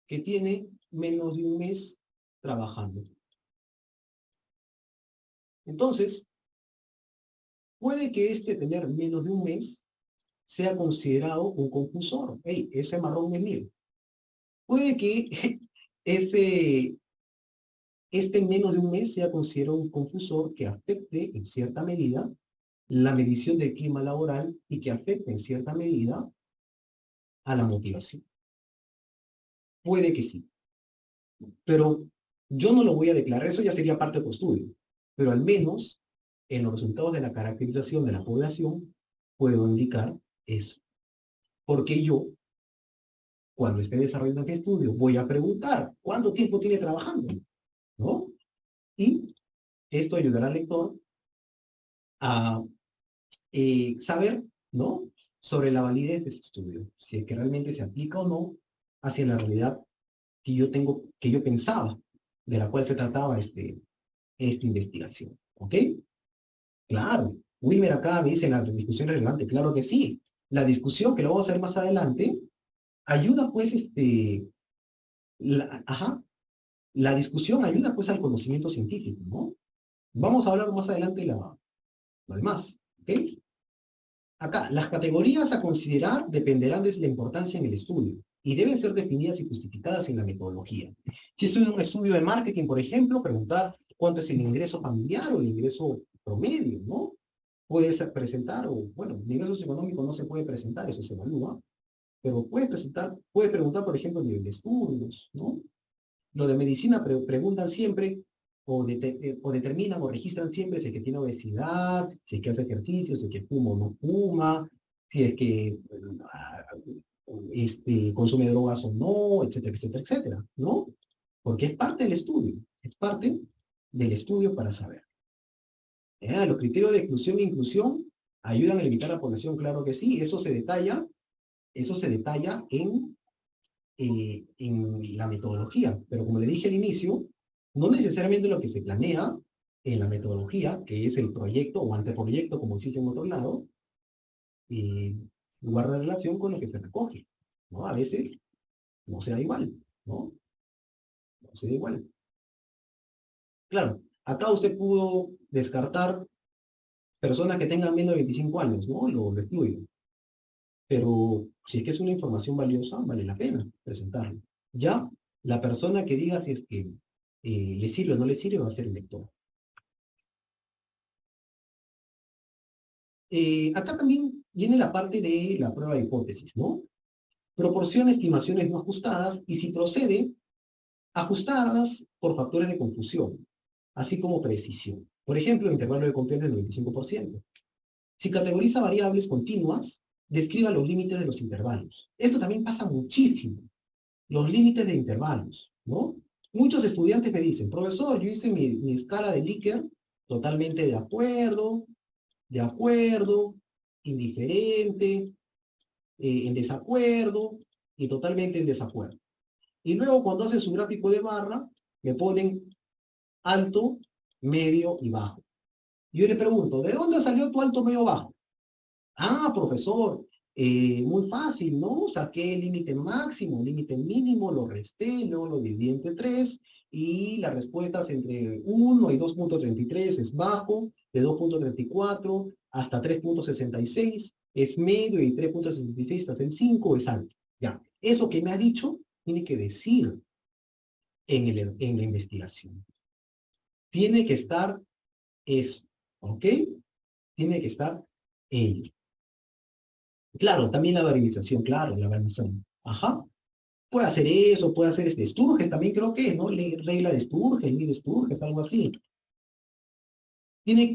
que tiene menos de un mes trabajando. Entonces, puede que este tener menos de un mes sea considerado un confusor. Hey, ese marrón es mío. Puede que este menos de un mes sea considerado un confusor que afecte en cierta medida la medición del clima laboral y que afecte en cierta medida a la motivación. Puede que sí. Pero yo no lo voy a declarar, eso ya sería parte de tu estudio. Pero al menos en los resultados de la caracterización de la población puedo indicar eso. Porque yo, cuando esté desarrollando este estudio, voy a preguntar cuánto tiempo tiene trabajando, ¿no? Y esto ayudará al lector a saber, ¿no? Sobre la validez de este estudio, si es que realmente se aplica o no hacia la realidad que yo pensaba, de la cual se trataba esta investigación. ¿Ok? Claro. Wilmer acá me dice en la discusión relevante, claro que sí. La discusión que lo vamos a ver más adelante ayuda pues, la discusión ayuda pues al conocimiento científico, ¿no? Vamos a hablar más adelante lo demás, ¿ok? Acá, las categorías a considerar dependerán de la importancia en el estudio y deben ser definidas y justificadas en la metodología. Si estoy en un estudio de marketing, por ejemplo, preguntar cuánto es el ingreso familiar o el ingreso promedio, ¿no? Puedes presentar, o bueno, el ingreso económico no se puede presentar, eso se evalúa, pero puedes presentar, puedes preguntar, por ejemplo, el nivel de estudios, ¿no? Lo de medicina preguntan siempre, o determinan o registran siempre si es que tiene obesidad, si es que hace ejercicio, si es que fuma o no fuma, si es que consume drogas o no, etcétera, etcétera, etcétera, ¿no? Porque es parte del estudio para saber. Los criterios de exclusión e inclusión ayudan a limitar la población, claro que sí, eso se detalla en la metodología, pero como le dije al inicio, no necesariamente lo que se planea en la metodología, que es el proyecto o anteproyecto, como se dice en otro lado, guarda relación con lo que se recoge, ¿no? A veces no se da igual, ¿no? No se da igual. Claro, acá usted pudo descartar personas que tengan menos de 25 años, ¿no? Lo excluyo. Pero si es que es una información valiosa, vale la pena presentarlo. Ya, la persona que diga si es que le sirve o no le sirve va a ser el lector. Acá también viene la parte de la prueba de hipótesis, ¿no? Proporciona estimaciones no ajustadas y si procede, ajustadas por factores de confusión, así como precisión. Por ejemplo, intervalo de confianza del 95%. Si categoriza variables continuas, describa los límites de los intervalos. Esto también pasa muchísimo. Los límites de intervalos, ¿no? Muchos estudiantes me dicen, profesor, yo hice mi escala de Likert totalmente de acuerdo, indiferente, en desacuerdo y totalmente en desacuerdo. Y luego cuando hacen su gráfico de barra, me ponen alto, medio y bajo. Yo le pregunto, ¿de dónde salió tu alto, medio, bajo? Ah, profesor, muy fácil, ¿no? Saqué el límite máximo, límite mínimo, lo resté, luego lo dividí entre 3 y las respuestas entre 1 y 2.33 es bajo, de 2.34 hasta 3.66 es medio y 3.66 hasta el 5 es alto. Ya, eso que me ha dicho tiene que decir en la investigación. Tiene que estar eso, ¿ok? Tiene que estar ello. Claro, también la variabilización, claro, la variación. Ajá. Puede hacer eso, puede hacer Sturges, también creo que, ¿no? Regla de Sturges, ley de Sturges, algo así.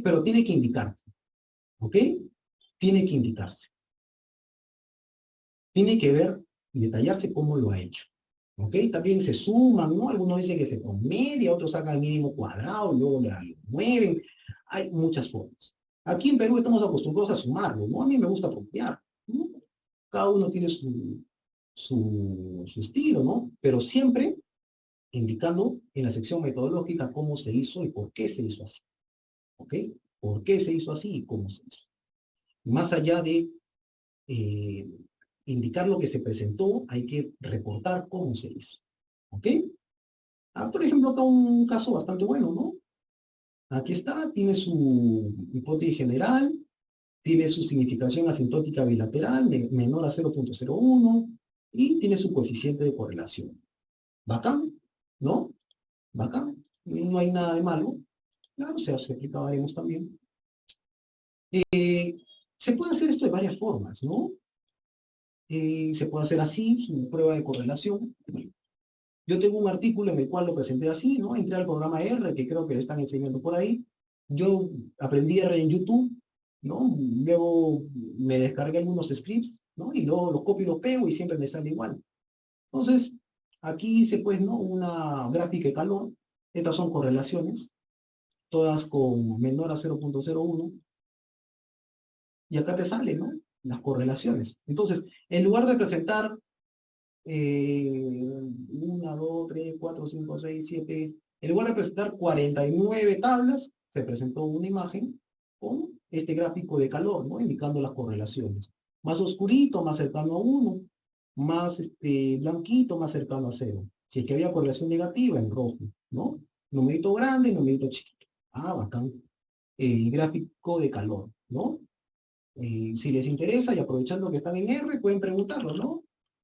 Pero tiene que indicarse, ¿ok? Tiene que indicarse. Tiene que ver y detallarse cómo lo ha hecho. ¿Ok? También se suman, ¿no? Algunos dicen que se promedia, otros sacan el mínimo cuadrado, luego lo mueven. Hay muchas formas. Aquí en Perú estamos acostumbrados a sumarlo, ¿no? A mí me gusta promediar, ¿no? Cada uno tiene su estilo, ¿no? Pero siempre indicando en la sección metodológica cómo se hizo y por qué se hizo así. ¿Ok? ¿Por qué se hizo así y cómo se hizo? Más allá de eh, indicar lo que se presentó, hay que reportar cómo se hizo. ¿Ok? Por ejemplo, acá un caso bastante bueno, ¿no? Aquí está, tiene su hipótesis general, tiene su significación asintótica bilateral menor a 0.01 y tiene su coeficiente de correlación. Bacán, ¿no? Bacán, no hay nada de malo. Claro, se aplicaremos también. Se puede hacer esto de varias formas, ¿no? Se puede hacer así, su prueba de correlación. Yo tengo un artículo en el cual lo presenté así, ¿no? Entré al programa R, que creo que le están enseñando por ahí. Yo aprendí R en YouTube, ¿no? Luego me descargué algunos scripts, ¿no? Y luego los copio y los pego y siempre me sale igual. Entonces, aquí hice, pues, ¿no? Una gráfica de calor. Estas son correlaciones, todas con menor a 0.01. Y acá te salen, ¿no? Las correlaciones. Entonces, en lugar de presentar 1, 2, 3, 4, 5, 6, 7, en lugar de presentar 49 tablas, se presentó una imagen con este gráfico de calor, ¿no? Indicando las correlaciones. Más oscurito, más cercano a 1. más blanquito, más cercano a cero. Si es que había correlación negativa, en rojo, ¿no? Numerito grande, numerito chiquito. Ah, bacán. Gráfico de calor, ¿no? Si les interesa y aprovechando que están en R, pueden preguntarlo, ¿no?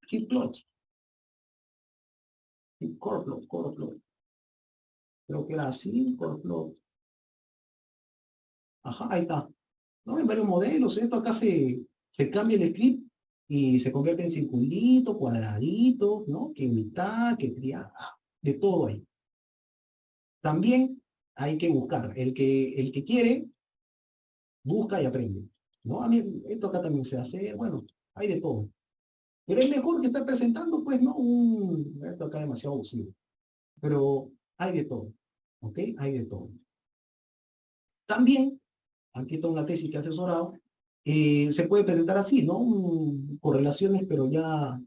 Heat plot, core plot, core plot. Creo que era así, core plot. Ajá, ahí está. ¿No? En varios modelos, esto acá se cambia el script y se convierte en circulito, cuadradito, ¿no? Que mitad, que triángulo, de todo ahí. También hay que buscar. El que quiere, busca y aprende. ¿No? A mí, esto acá también se hace, bueno, hay de todo. Pero es mejor que estar presentando, pues, ¿no? Esto acá es demasiado abusivo. Pero hay de todo. ¿Ok? Hay de todo. También, aquí tengo una tesis que he asesorado, se puede presentar así, ¿no? Correlaciones, pero ya,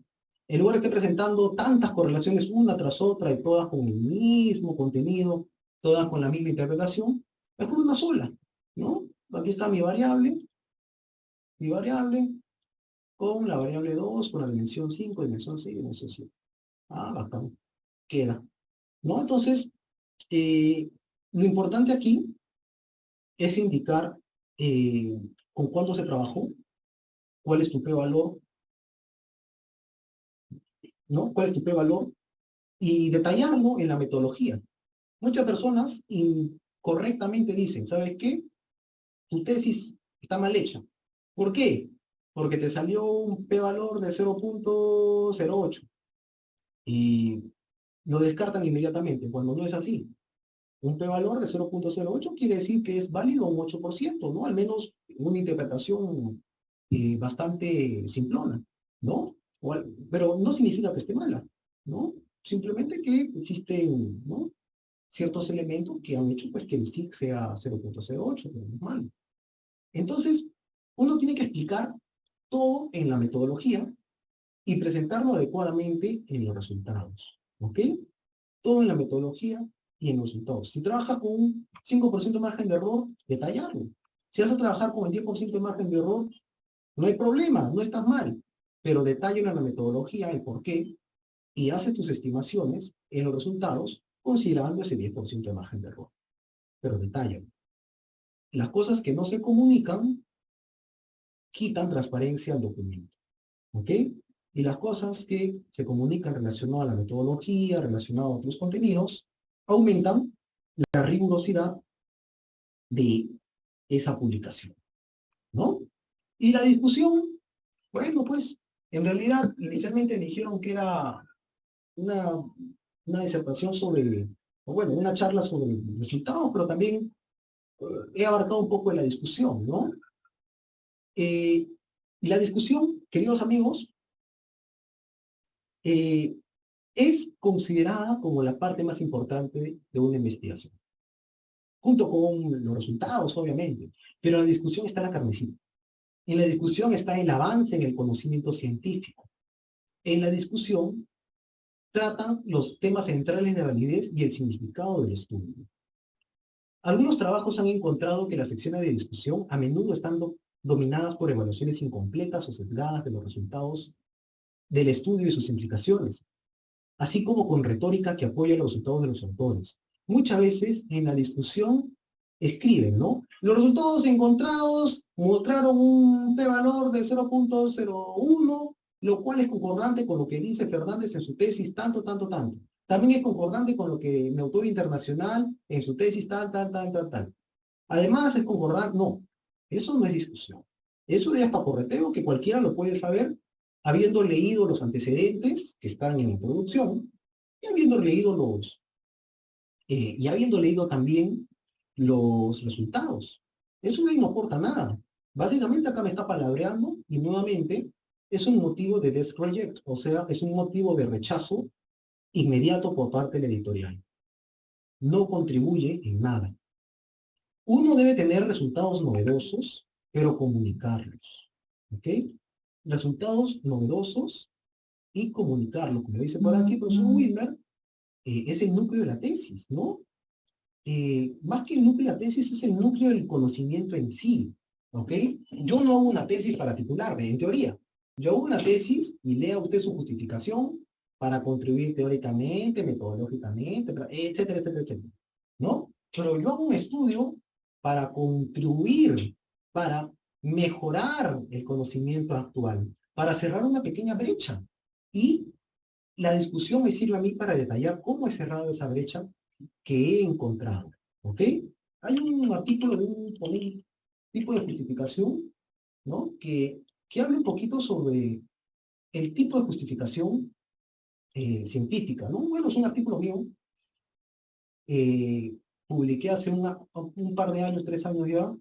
en lugar de estar presentando tantas correlaciones una tras otra y todas con el mismo contenido, todas con la misma interpretación, mejor una sola, ¿no? Aquí está mi variable con la variable 2 con la dimensión 5 dimensión 6 dimensión 7. Ah, bacán, queda, ¿no? Entonces, lo importante aquí es indicar con cuánto se trabajó, cuál es tu p-valor, ¿no? ¿Cuál es tu p-valor? Y detallarlo en la metodología. Muchas personas incorrectamente dicen, ¿sabes qué? Tu tesis está mal hecha. ¿Por qué? Porque te salió un p-valor de 0.08 y lo descartan inmediatamente, cuando no es así. Un p-valor de 0.08 quiere decir que es válido un 8%, ¿no? Al menos una interpretación bastante simplona, ¿no? Pero no significa que esté mala, ¿no? Simplemente que existen, ¿no? Ciertos elementos que han hecho pues que el SIG sea 0.08, pero no es malo. Entonces, uno tiene que explicar todo en la metodología y presentarlo adecuadamente en los resultados, ¿ok? Todo en la metodología y en los resultados. Si trabajas con un 5% de margen de error, detallarlo. Si vas a trabajar con el 10% de margen de error, no hay problema, no estás mal, pero detalla en la metodología el por qué y hace tus estimaciones en los resultados considerando ese 10% de margen de error. Pero detalla. Las cosas que no se comunican quitan transparencia al documento. ¿Ok? Y las cosas que se comunican relacionadas a la metodología, relacionadas a otros contenidos, aumentan la rigurosidad de esa publicación, ¿no? Y la discusión, bueno, pues, en realidad, inicialmente me dijeron que era una, una disertación sobre, o bueno, una charla sobre resultados, pero también he abarcado un poco de la discusión, ¿no? Eh, la discusión, queridos amigos, eh, es considerada como la parte más importante de una investigación, junto con los resultados, obviamente, pero en la discusión está la carnecita. En la discusión está el avance en el conocimiento científico. En la discusión tratan los temas centrales de validez y el significado del estudio. Algunos trabajos han encontrado que las secciones de discusión a menudo están dominadas por evaluaciones incompletas o sesgadas de los resultados del estudio y sus implicaciones, así como con retórica que apoya los resultados de los autores. Muchas veces en la discusión escriben, ¿no? Los resultados encontrados mostraron un p-valor de 0.01, lo cual es concordante con lo que dice Fernández en su tesis, tanto, tanto, tanto. También es concordante con lo que mi autor internacional en su tesis, tal, tal, tal, tal, tal. Además es concordante, no, eso no es discusión. Eso es paporreteo que cualquiera lo puede saber habiendo leído los antecedentes que están en la introducción y habiendo leído también los resultados. Eso no aporta nada. Básicamente acá me está palabreando y nuevamente es un motivo de desk reject, o sea, es un motivo de rechazo inmediato por parte del editorial. No contribuye en nada. Uno debe tener resultados novedosos, pero comunicarlos. ¿Ok? Resultados novedosos y comunicarlos. Como dice por aquí el profesor Wilmer, es el núcleo de la tesis, ¿no? Más que el núcleo de la tesis, es el núcleo del conocimiento en sí. ¿Ok? Yo no hago una tesis para titularme, en teoría. Yo hago una tesis y lea usted su justificación para contribuir teóricamente, metodológicamente, etcétera, etcétera, etcétera. ¿No? Pero yo hago un estudio para contribuir, para mejorar el conocimiento actual, para cerrar una pequeña brecha. Y la discusión me sirve a mí para detallar cómo he cerrado esa brecha que he encontrado. ¿Ok? Hay un artículo de un tipo de justificación, ¿no? Que habla un poquito sobre el tipo de justificación científica, ¿no? Bueno, es un artículo mío, eh, publiqué hace un par de años, 3 años ya,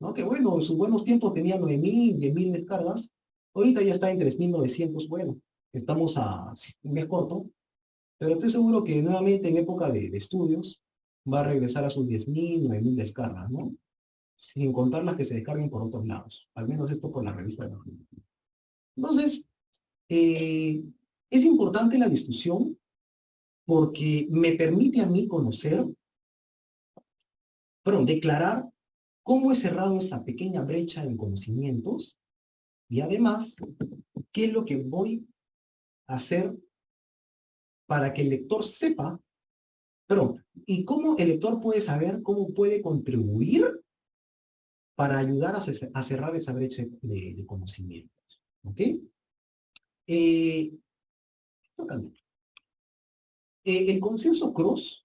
¿no? Que bueno, en sus buenos tiempos tenía 9.000, 10.000 descargas, ahorita ya está en 3.900, bueno, estamos a un mes corto, pero estoy seguro que nuevamente en época de estudios va a regresar a sus 10.000, 9.000 descargas, ¿no? Sin contar las que se descarguen por otros lados, al menos esto por la revista de la Fundación. Entonces, eh, es importante la discusión porque me permite a mí conocer, perdón, declarar cómo he cerrado esa pequeña brecha en conocimientos y además qué es lo que voy a hacer para que el lector sepa, perdón, y cómo el lector puede saber cómo puede contribuir para ayudar a cerrar esa brecha de conocimientos. ¿Ok? Eh, el consenso Cross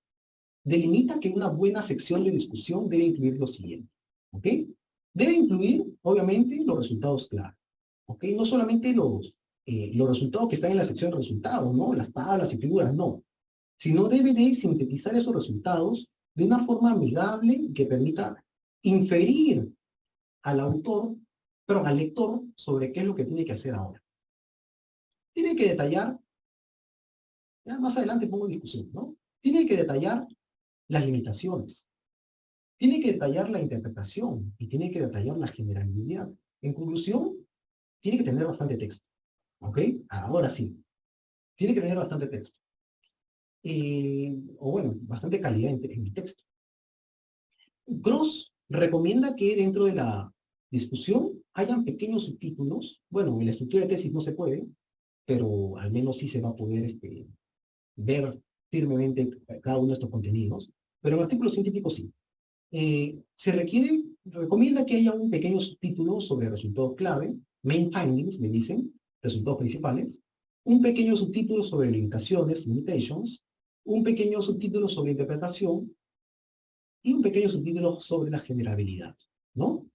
delimita que una buena sección de discusión debe incluir lo siguiente. ¿Ok? Debe incluir, obviamente, los resultados clave. ¿Ok? No solamente los resultados que están en la sección de resultados, ¿no? Las tablas y figuras, no. Sino debe de sintetizar esos resultados de una forma amigable que permita inferir al autor, pero al lector, sobre qué es lo que tiene que hacer ahora. Tiene que detallar, ya más adelante pongo en discusión, ¿no? Tiene que detallar las limitaciones, tiene que detallar la interpretación y tiene que detallar la generalidad. En conclusión, tiene que tener bastante texto. ¿Ok? Ahora sí, tiene que tener bastante texto. O bueno, bastante calidad en el texto. Gross recomienda que dentro de la discusión hayan pequeños subtítulos. Bueno, en la estructura de tesis no se puede, pero al menos sí se va a poder ver firmemente cada uno de estos contenidos. Pero en artículos científicos sí. Recomienda que haya un pequeño subtítulo sobre resultados clave, main findings, me dicen, resultados principales, un pequeño subtítulo sobre limitaciones, limitations, un pequeño subtítulo sobre interpretación y un pequeño subtítulo sobre la generabilidad, ¿no?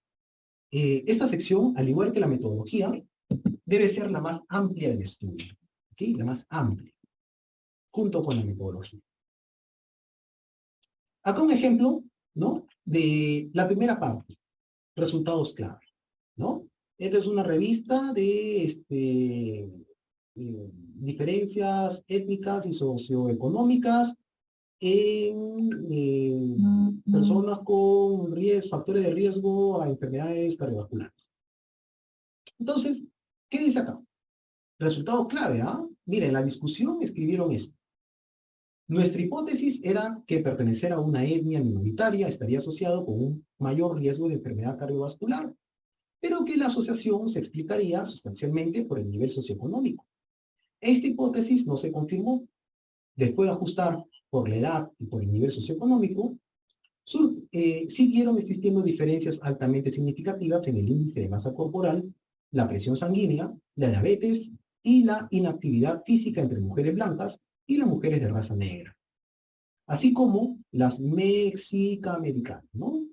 Esta sección, al igual que la metodología, debe ser la más amplia del estudio, ¿ok? La más amplia, junto con la metodología. Acá un ejemplo, ¿no? De la primera parte, resultados clave, ¿no? Esta es una revista de diferencias étnicas y socioeconómicas en personas con factores de riesgo a enfermedades cardiovasculares. Entonces, ¿qué dice acá? Resultado clave, ¿ah? Mira, en la discusión escribieron esto. Nuestra hipótesis era que pertenecer a una etnia minoritaria estaría asociado con un mayor riesgo de enfermedad cardiovascular, pero que la asociación se explicaría sustancialmente por el nivel socioeconómico. Esta hipótesis no se confirmó. Después de ajustar por la edad y por el nivel socioeconómico, siguieron existiendo diferencias altamente significativas en el índice de masa corporal, la presión sanguínea, la diabetes y la inactividad física entre mujeres blancas y las mujeres de raza negra, así como las mexicaamericanas, ¿no?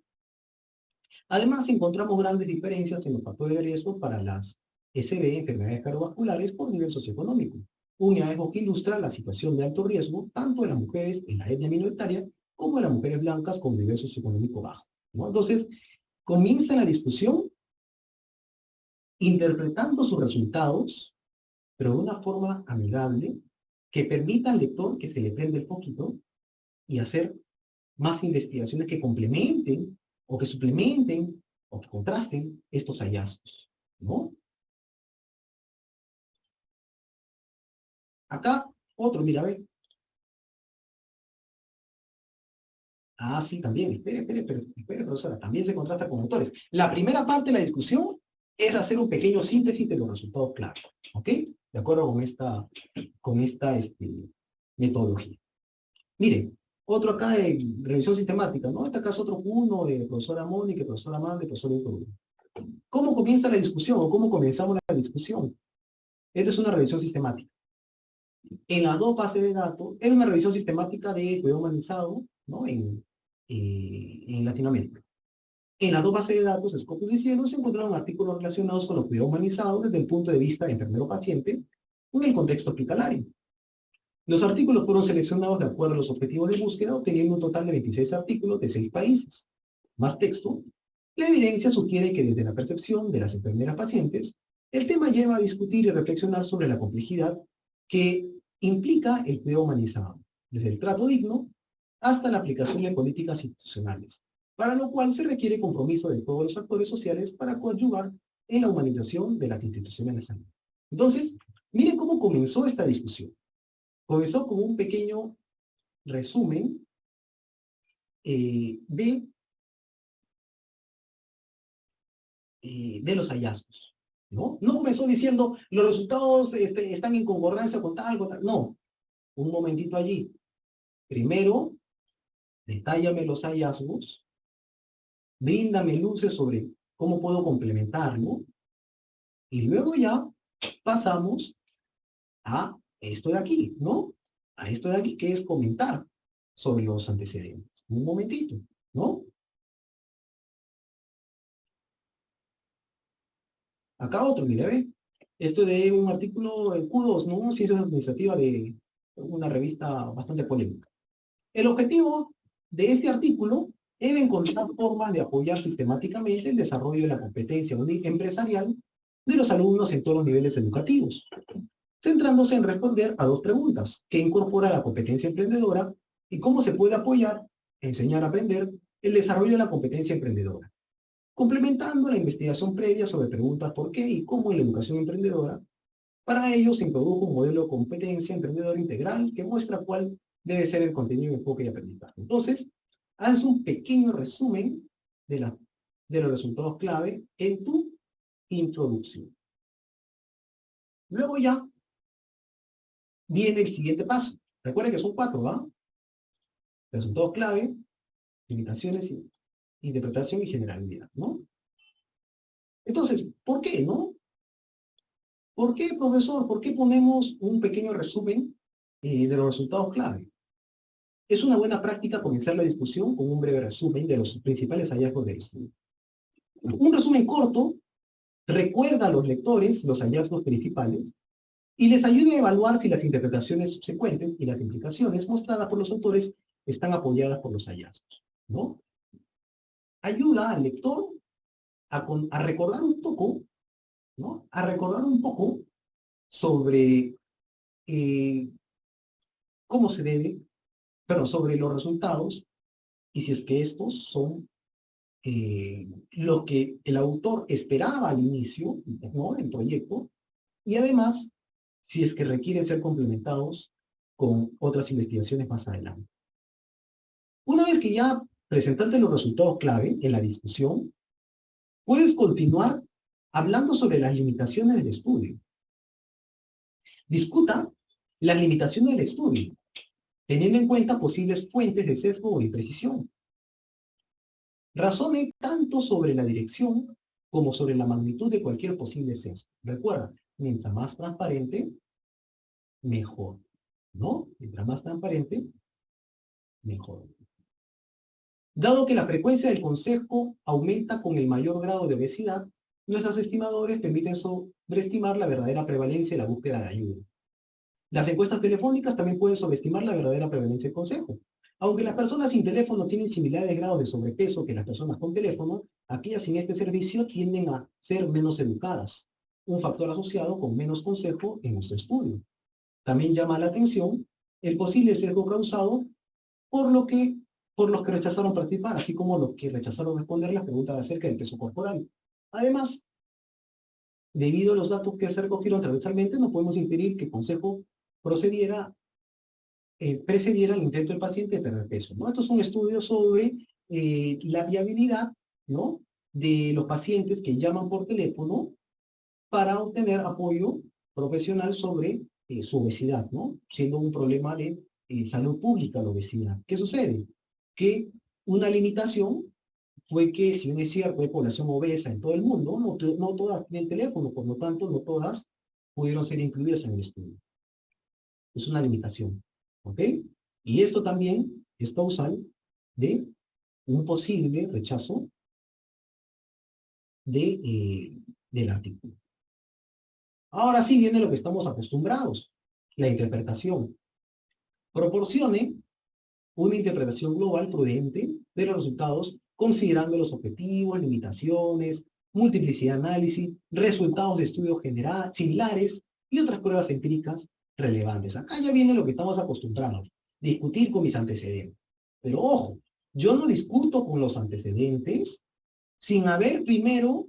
Además, encontramos grandes diferencias en los factores de riesgo para las SB, enfermedades cardiovasculares, por nivel socioeconómico. Un hallazgo que ilustra la situación de alto riesgo tanto de las mujeres en la etnia minoritaria como de las mujeres blancas con nivel socioeconómico bajo, ¿no? Entonces, comienza la discusión interpretando sus resultados, pero de una forma amigable que permita al lector que se le prenda el poquito y hacer más investigaciones que complementen o que suplementen o que contrasten estos hallazgos, ¿no? Acá, otro, mira, a ver. Ah, sí, también, espere, profesora, también se contrasta con autores. La primera parte de la discusión es hacer un pequeño síntesis de los resultados clave. ¿Ok? De acuerdo con esta metodología. Miren, otro acá de revisión sistemática, ¿no? Este acá es otro uno de profesora Mónica, profesora Amanda y profesor Víctor. ¿Cómo comienza la discusión o cómo comenzamos la discusión? Esta es una revisión sistemática. En las dos bases de datos, es una revisión sistemática de cuidado humanizado, ¿no? En Latinoamérica. En las dos bases de datos, Scopus y Cielo, se encontraron artículos relacionados con los cuidados humanizados desde el punto de vista de enfermero-paciente en el contexto hospitalario. Los artículos fueron seleccionados de acuerdo a los objetivos de búsqueda, obteniendo un total de 26 artículos de 6 países. Más texto. La evidencia sugiere que desde la percepción de las enfermeras pacientes, el tema lleva a discutir y reflexionar sobre la complejidad que implica el cuidado humanizado, desde el trato digno hasta la aplicación de políticas institucionales, para lo cual se requiere compromiso de todos los actores sociales para coadyuvar en la humanización de las instituciones de salud. Entonces, miren cómo comenzó esta discusión. Comenzó con un pequeño resumen de los hallazgos, ¿no? No comenzó diciendo, los resultados están en concordancia con tal, no. Un momentito allí. Primero, detállame los hallazgos, bríndame luces sobre cómo puedo complementarlo, y luego ya pasamos a esto de aquí, ¿no? A esto de aquí, que es comentar sobre los antecedentes. Un momentito, ¿no? Acá otro, mire, ve. Esto de un artículo en Q2, ¿no? Ciencias Administrativas de una revista bastante polémica. El objetivo de este artículo es encontrar formas de apoyar sistemáticamente el desarrollo de la competencia empresarial de los alumnos en todos los niveles educativos, centrándose en responder a dos preguntas: ¿qué incorpora la competencia emprendedora? Y cómo se puede apoyar, enseñar a aprender, el desarrollo de la competencia emprendedora, complementando la investigación previa sobre preguntas por qué y cómo en la educación emprendedora. Para ello se introdujo un modelo de competencia emprendedora integral que muestra cuál debe ser el contenido, enfoque y aprendizaje. Entonces, haz un pequeño resumen de los resultados clave en tu introducción. Luego ya viene el siguiente paso. Recuerden que son 4, ¿va? Resultados clave, limitaciones, interpretación y generalidad, ¿no? Entonces, ¿por qué, no? ¿Por qué, profesor? ¿Por qué ponemos un pequeño resumen de los resultados clave? Es una buena práctica comenzar la discusión con un breve resumen de los principales hallazgos del estudio. Un resumen corto recuerda a los lectores los hallazgos principales y les ayuda a evaluar si las interpretaciones subsecuentes y las implicaciones mostradas por los autores están apoyadas por los hallazgos, ¿no? Ayuda al lector a recordar un poco, ¿no? A recordar un poco sobre cómo se debe, pero sobre los resultados y si es que estos son lo que el autor esperaba al inicio, ¿no? El proyecto, y además si es que requieren ser complementados con otras investigaciones más adelante. Una vez que ya presentaste los resultados clave en la discusión, puedes continuar hablando sobre las limitaciones del estudio. Discuta las limitaciones del estudio, teniendo en cuenta posibles fuentes de sesgo o imprecisión. Razone tanto sobre la dirección como sobre la magnitud de cualquier posible sesgo. Recuerda, mientras más transparente, mejor, ¿no? Mientras más transparente, mejor. Dado que la frecuencia del consejo aumenta con el mayor grado de obesidad, nuestros estimadores permiten sobreestimar la verdadera prevalencia de la búsqueda de ayuda. Las encuestas telefónicas también pueden sobreestimar la verdadera prevalencia del consejo. Aunque las personas sin teléfono tienen similares grados de sobrepeso que las personas con teléfono, aquellas sin este servicio tienden a ser menos educadas, un factor asociado con menos consejo en nuestro estudio. También llama la atención el posible sesgo causado por los que rechazaron participar, así como los que rechazaron responder las preguntas acerca del peso corporal. Además, debido a los datos que se recogieron transversalmente, no podemos inferir que el consejo precediera el intento del paciente de perder peso, ¿no? Estos son estudios sobre la viabilidad, ¿no? de los pacientes que llaman por teléfono para obtener apoyo profesional sobre su obesidad, ¿no? Siendo un problema de salud pública la obesidad. ¿Qué sucede? Que una limitación fue que, si bien es cierto, hay población obesa en todo el mundo, no todas tienen teléfono, por lo tanto, no todas pudieron ser incluidas en el estudio. Es una limitación, ¿ok? Y esto también es causal de un posible rechazo del artículo. Ahora sí viene lo que estamos acostumbrados, la interpretación. Proporcione una interpretación global prudente de los resultados considerando los objetivos, limitaciones, multiplicidad de análisis, resultados de estudios similares y otras pruebas empíricas relevantes. Acá ya viene lo que estamos acostumbrados, discutir con mis antecedentes. Pero ojo, yo no discuto con los antecedentes sin haber primero,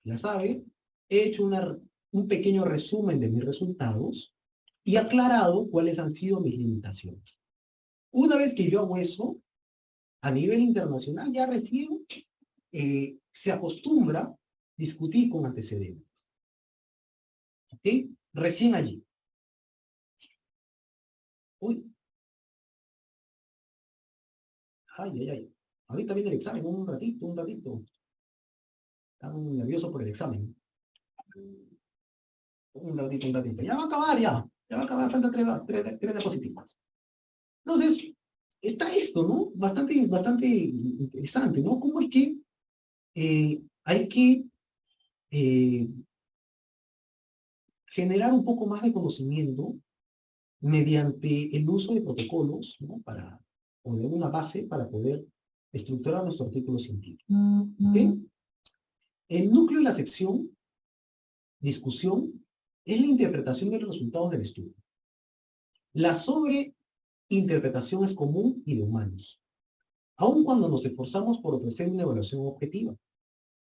ya sabe, hecho un pequeño resumen de mis resultados y aclarado cuáles han sido mis limitaciones. Una vez que yo hago eso, a nivel internacional ya recién se acostumbra discutir con antecedentes. ¿Ok? Recién allí. Uy. Ay, ay, ay. Ahorita viene el examen, un ratito, un ratito. Están nervioso por el examen. Un ratito, un ratito. Ya va a acabar, ya. Ya va a acabar, falta tres diapositivas. Entonces, está esto, ¿no? Bastante interesante, ¿no? ¿Cómo es que hay que generar un poco más de conocimiento mediante el uso de protocolos, ¿no? Para poner una base para poder estructurar nuestro artículo científico? ¿Okay? El núcleo de la sección, discusión, es la interpretación de los resultados del estudio. La sobreinterpretación es común y de humanos, aun cuando nos esforzamos por ofrecer una evaluación objetiva.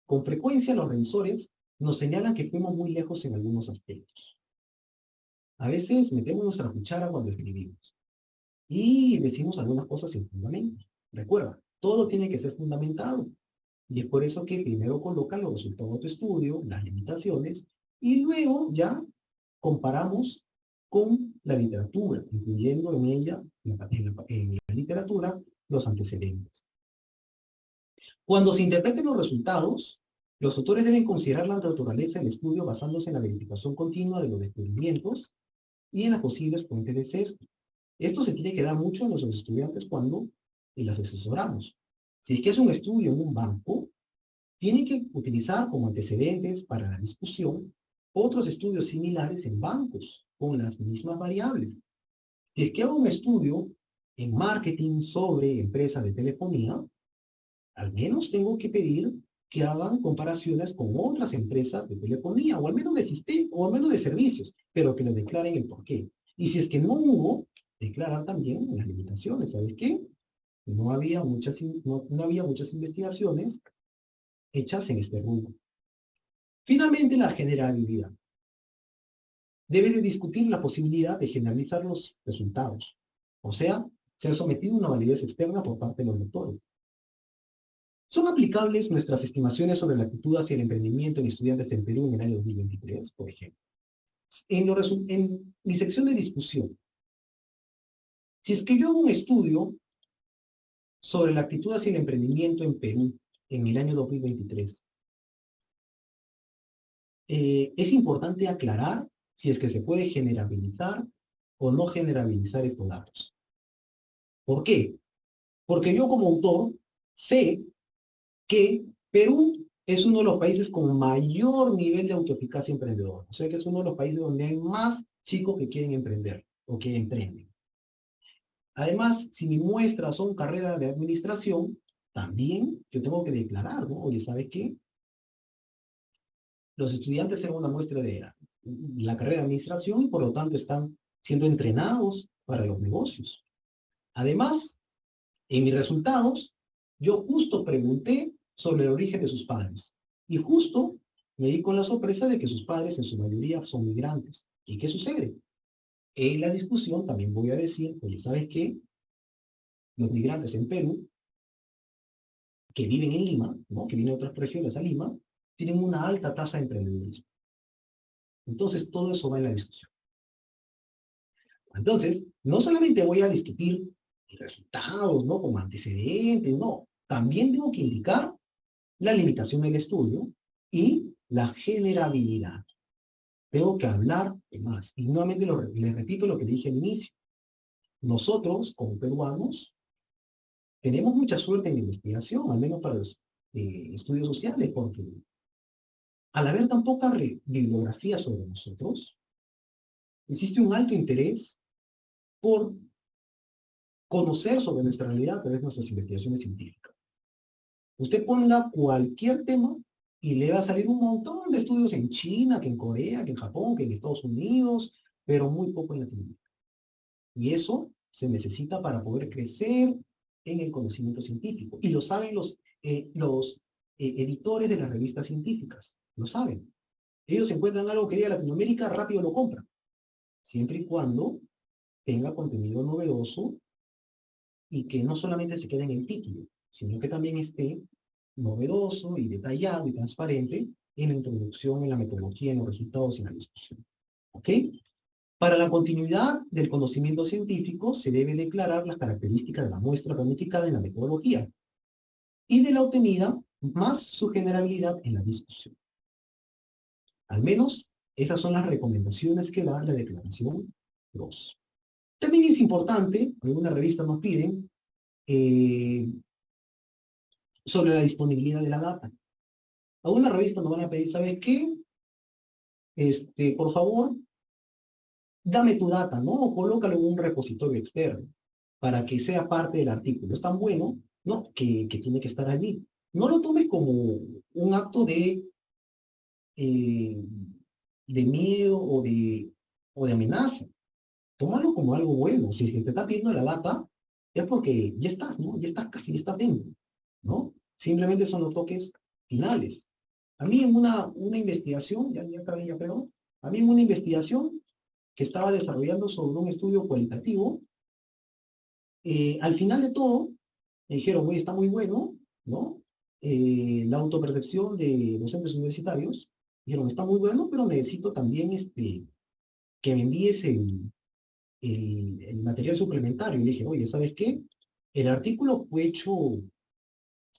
Con frecuencia los revisores nos señalan que fuimos muy lejos en algunos aspectos. A veces metemos nuestra cuchara cuando escribimos y decimos algunas cosas sin fundamento. Recuerda, todo tiene que ser fundamentado. Y es por eso que primero colocan los resultados de tu estudio, las limitaciones, y luego ya comparamos con la literatura, incluyendo en ella, en la literatura, los antecedentes. Cuando se interpreten los resultados, los autores deben considerar la naturaleza del estudio basándose en la verificación continua de los descubrimientos y en las posibles fuentes de sesgo. Esto se tiene que dar mucho a nuestros estudiantes cuando las asesoramos. Si es que es un estudio en un banco, tiene que utilizar como antecedentes para la discusión otros estudios similares en bancos con las mismas variables. Si es que hago un estudio en marketing sobre empresas de telefonía, al menos tengo que pedir que hagan comparaciones con otras empresas de telefonía, o al menos de sistema, o al menos de servicios, pero que lo declaren el porqué. Y si es que no hubo, declarar también las limitaciones. ¿Sabes qué? No había muchas investigaciones hechas en este rubro. Finalmente, la generabilidad. Debe de discutir la posibilidad de generalizar los resultados, o sea, ser sometido a una validez externa por parte de los lectores. ¿Son aplicables nuestras estimaciones sobre la actitud hacia el emprendimiento en estudiantes en Perú en el año 2023, por ejemplo? En mi sección de discusión, si es que yo hago un estudio sobre la actitud hacia el emprendimiento en Perú en el año 2023, es importante aclarar si es que se puede generalizar o no generalizar estos datos. ¿Por qué? Porque yo como autor sé que Perú es uno de los países con mayor nivel de autoeficacia emprendedora. O sea que es uno de los países donde hay más chicos que quieren emprender o que emprenden. Además, si mi muestra son carreras de administración, también yo tengo que declarar, ¿no? Oye, ¿sabes qué? Los estudiantes son una muestra de la carrera de administración y por lo tanto están siendo entrenados para los negocios. Además, en mis resultados, yo justo pregunté sobre el origen de sus padres. Y justo me di con la sorpresa de que sus padres en su mayoría son migrantes. ¿Y qué sucede? En la discusión también voy a decir, oye, ¿sabes qué? Los migrantes en Perú que viven en Lima, ¿no? Que vienen de otras regiones a Lima, tienen una alta tasa de emprendedurismo. Entonces, todo eso va en la discusión. Entonces, no solamente voy a discutir resultados, ¿no? Como antecedentes, no. También tengo que indicar la limitación del estudio y la generabilidad. Tengo que hablar de más. Y nuevamente les repito lo que dije al inicio. Nosotros, como peruanos, tenemos mucha suerte en la investigación, al menos para los estudios sociales, porque al haber tan poca bibliografía sobre nosotros, existe un alto interés por conocer sobre nuestra realidad a través de nuestras investigaciones científicas. Usted ponga cualquier tema y le va a salir un montón de estudios en China, que en Corea, que en Japón, que en Estados Unidos, pero muy poco en Latinoamérica. Y eso se necesita para poder crecer en el conocimiento científico. Y lo saben los editores de las revistas científicas. Lo saben. Ellos encuentran algo que diga Latinoamérica, rápido lo compran. Siempre y cuando tenga contenido novedoso y que no solamente se quede en el título, sino que también esté novedoso y detallado y transparente en la introducción, en la metodología, en los resultados y en la discusión. ¿Ok? Para la continuidad del conocimiento científico se debe declarar las características de la muestra planificada en la metodología y de la obtenida más su generabilidad en la discusión. Al menos, esas son las recomendaciones que da la declaración 2. También es importante, algunas revistas nos piden, sobre la disponibilidad de la data. Algunas revistas nos van a pedir, ¿sabes qué? Por favor, dame tu data, ¿no? O colócalo en un repositorio externo para que sea parte del artículo. Es tan bueno, ¿no? Que tiene que estar allí. No lo tomes como un acto eh, de miedo o de amenaza. Tómalo como algo bueno. Si te está pidiendo la data, es porque ya estás, ¿no? Ya estás casi, ya estás dentro, ¿no? Simplemente son los toques finales. A mí en una investigación, ya acabé, ya perdón, a mí en una investigación que estaba desarrollando sobre un estudio cualitativo, al final de todo, me dijeron, oye, está muy bueno, ¿no? La autopercepción de docentes universitarios, dijeron, está muy bueno, pero necesito también que me envíes el material suplementario. Y dije, oye, ¿sabes qué? El artículo fue hecho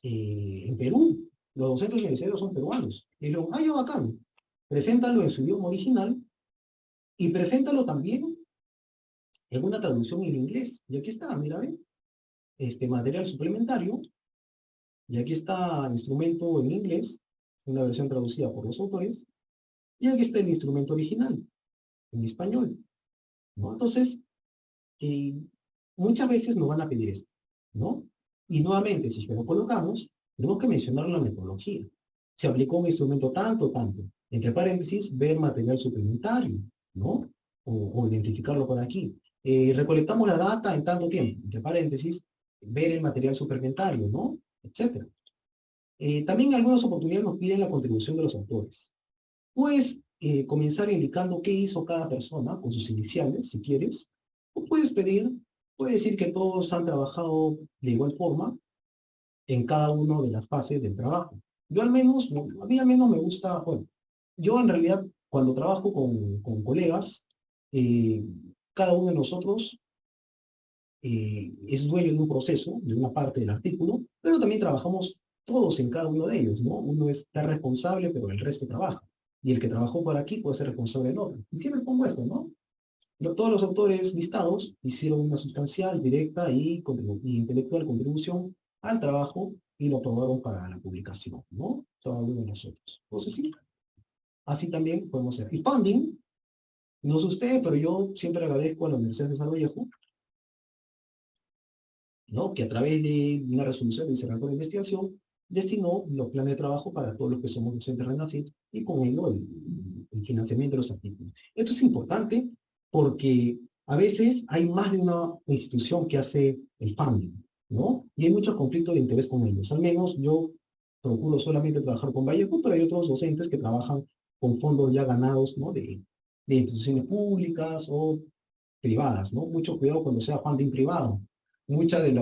en Perú, los docentes universitarios son peruanos. Y dijeron, ah, ya bacán, preséntalo en su idioma original y preséntalo también en una traducción en inglés. Y aquí está, mira, ven, material suplementario. Y aquí está el instrumento en inglés, una versión traducida por los autores. Y aquí está el instrumento original, en español, ¿no? Entonces, eh, muchas veces nos van a pedir esto, ¿no? Y nuevamente, si lo colocamos, tenemos que mencionar la metodología. Se aplicó un instrumento tanto, tanto. Entre paréntesis, ver material suplementario, ¿no? O identificarlo por aquí. Recolectamos la data en tanto tiempo. Entre paréntesis, ver el material suplementario, ¿no? Etcétera. También en algunas oportunidades nos piden la contribución de los autores. Puedes comenzar indicando qué hizo cada persona con sus iniciales, si quieres, o puedes decir que todos han trabajado de igual forma en cada una de las fases del trabajo. Yo al menos, a mí al menos me gusta, bueno, yo en realidad cuando trabajo con colegas, eh, cada uno de nosotros es dueño de un proceso, de una parte del artículo, pero también trabajamos todos en cada uno de ellos, ¿no? Uno está responsable, pero el resto trabaja. Y el que trabajó por aquí puede ser responsable del otro. Y siempre pongo esto, ¿no? Todos los autores listados hicieron una sustancial, directa y intelectual contribución al trabajo y lo aprobaron para la publicación, ¿no? Cada uno de nosotros. Entonces, sí, así también podemos hacer. Y funding, no sé usted, pero yo siempre agradezco a la Universidad de San Vallejo, ¿no? Que a través de una resolución del Vicerrector de Investigación destinó los planes de trabajo para todos los que somos docentes RENACYT y con ello el financiamiento de los artículos. Esto es importante porque a veces hay más de una institución que hace el funding, ¿no? Y hay muchos conflictos de interés con ellos. Al menos yo procuro solamente trabajar con Vallejo, pero hay otros docentes que trabajan con fondos ya ganados, ¿no? De instituciones públicas o privadas, ¿no? Mucho cuidado cuando sea funding privado, muchas de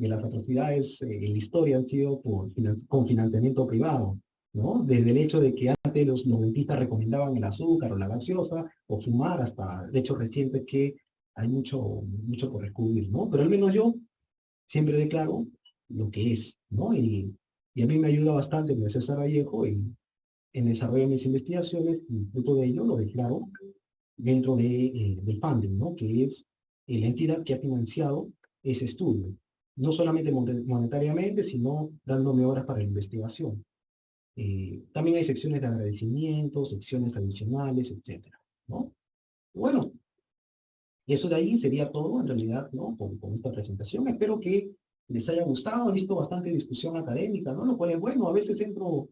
las atrocidades en la historia han sido con financiamiento privado, ¿no? Desde el hecho de que antes los dentistas recomendaban el azúcar o la gaseosa o fumar, hasta de hecho recientes que hay mucho por descubrir, ¿no? Pero al menos yo siempre declaro lo que es, ¿no? Y a mí me ayuda bastante el César Vallejo en desarrollo de mis investigaciones y fruto de ello lo declaro dentro del funding, ¿no? Que es la entidad que ha financiado ese estudio. No solamente monetariamente, sino dándome horas para la investigación. También hay secciones de agradecimiento, secciones adicionales, etcétera, ¿no? Bueno, eso de ahí sería todo en realidad, ¿no? Con esta presentación. Espero que les haya gustado. He visto bastante discusión académica, ¿no? Lo cual es bueno. A veces entro,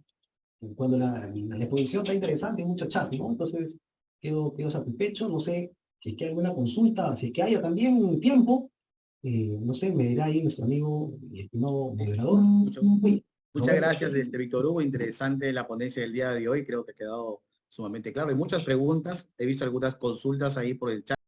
cuando la exposición está interesante, hay mucho chat, ¿no? Entonces, quedo satisfecho. No sé si es que hay alguna consulta, si es que haya también tiempo. No sé, me dirá ahí nuestro amigo y estimado moderador. Uy, Muchas Roberto. gracias, Víctor Hugo. Interesante la ponencia del día de hoy. Creo que ha quedado sumamente claro. Hay muchas preguntas. He visto algunas consultas ahí por el chat.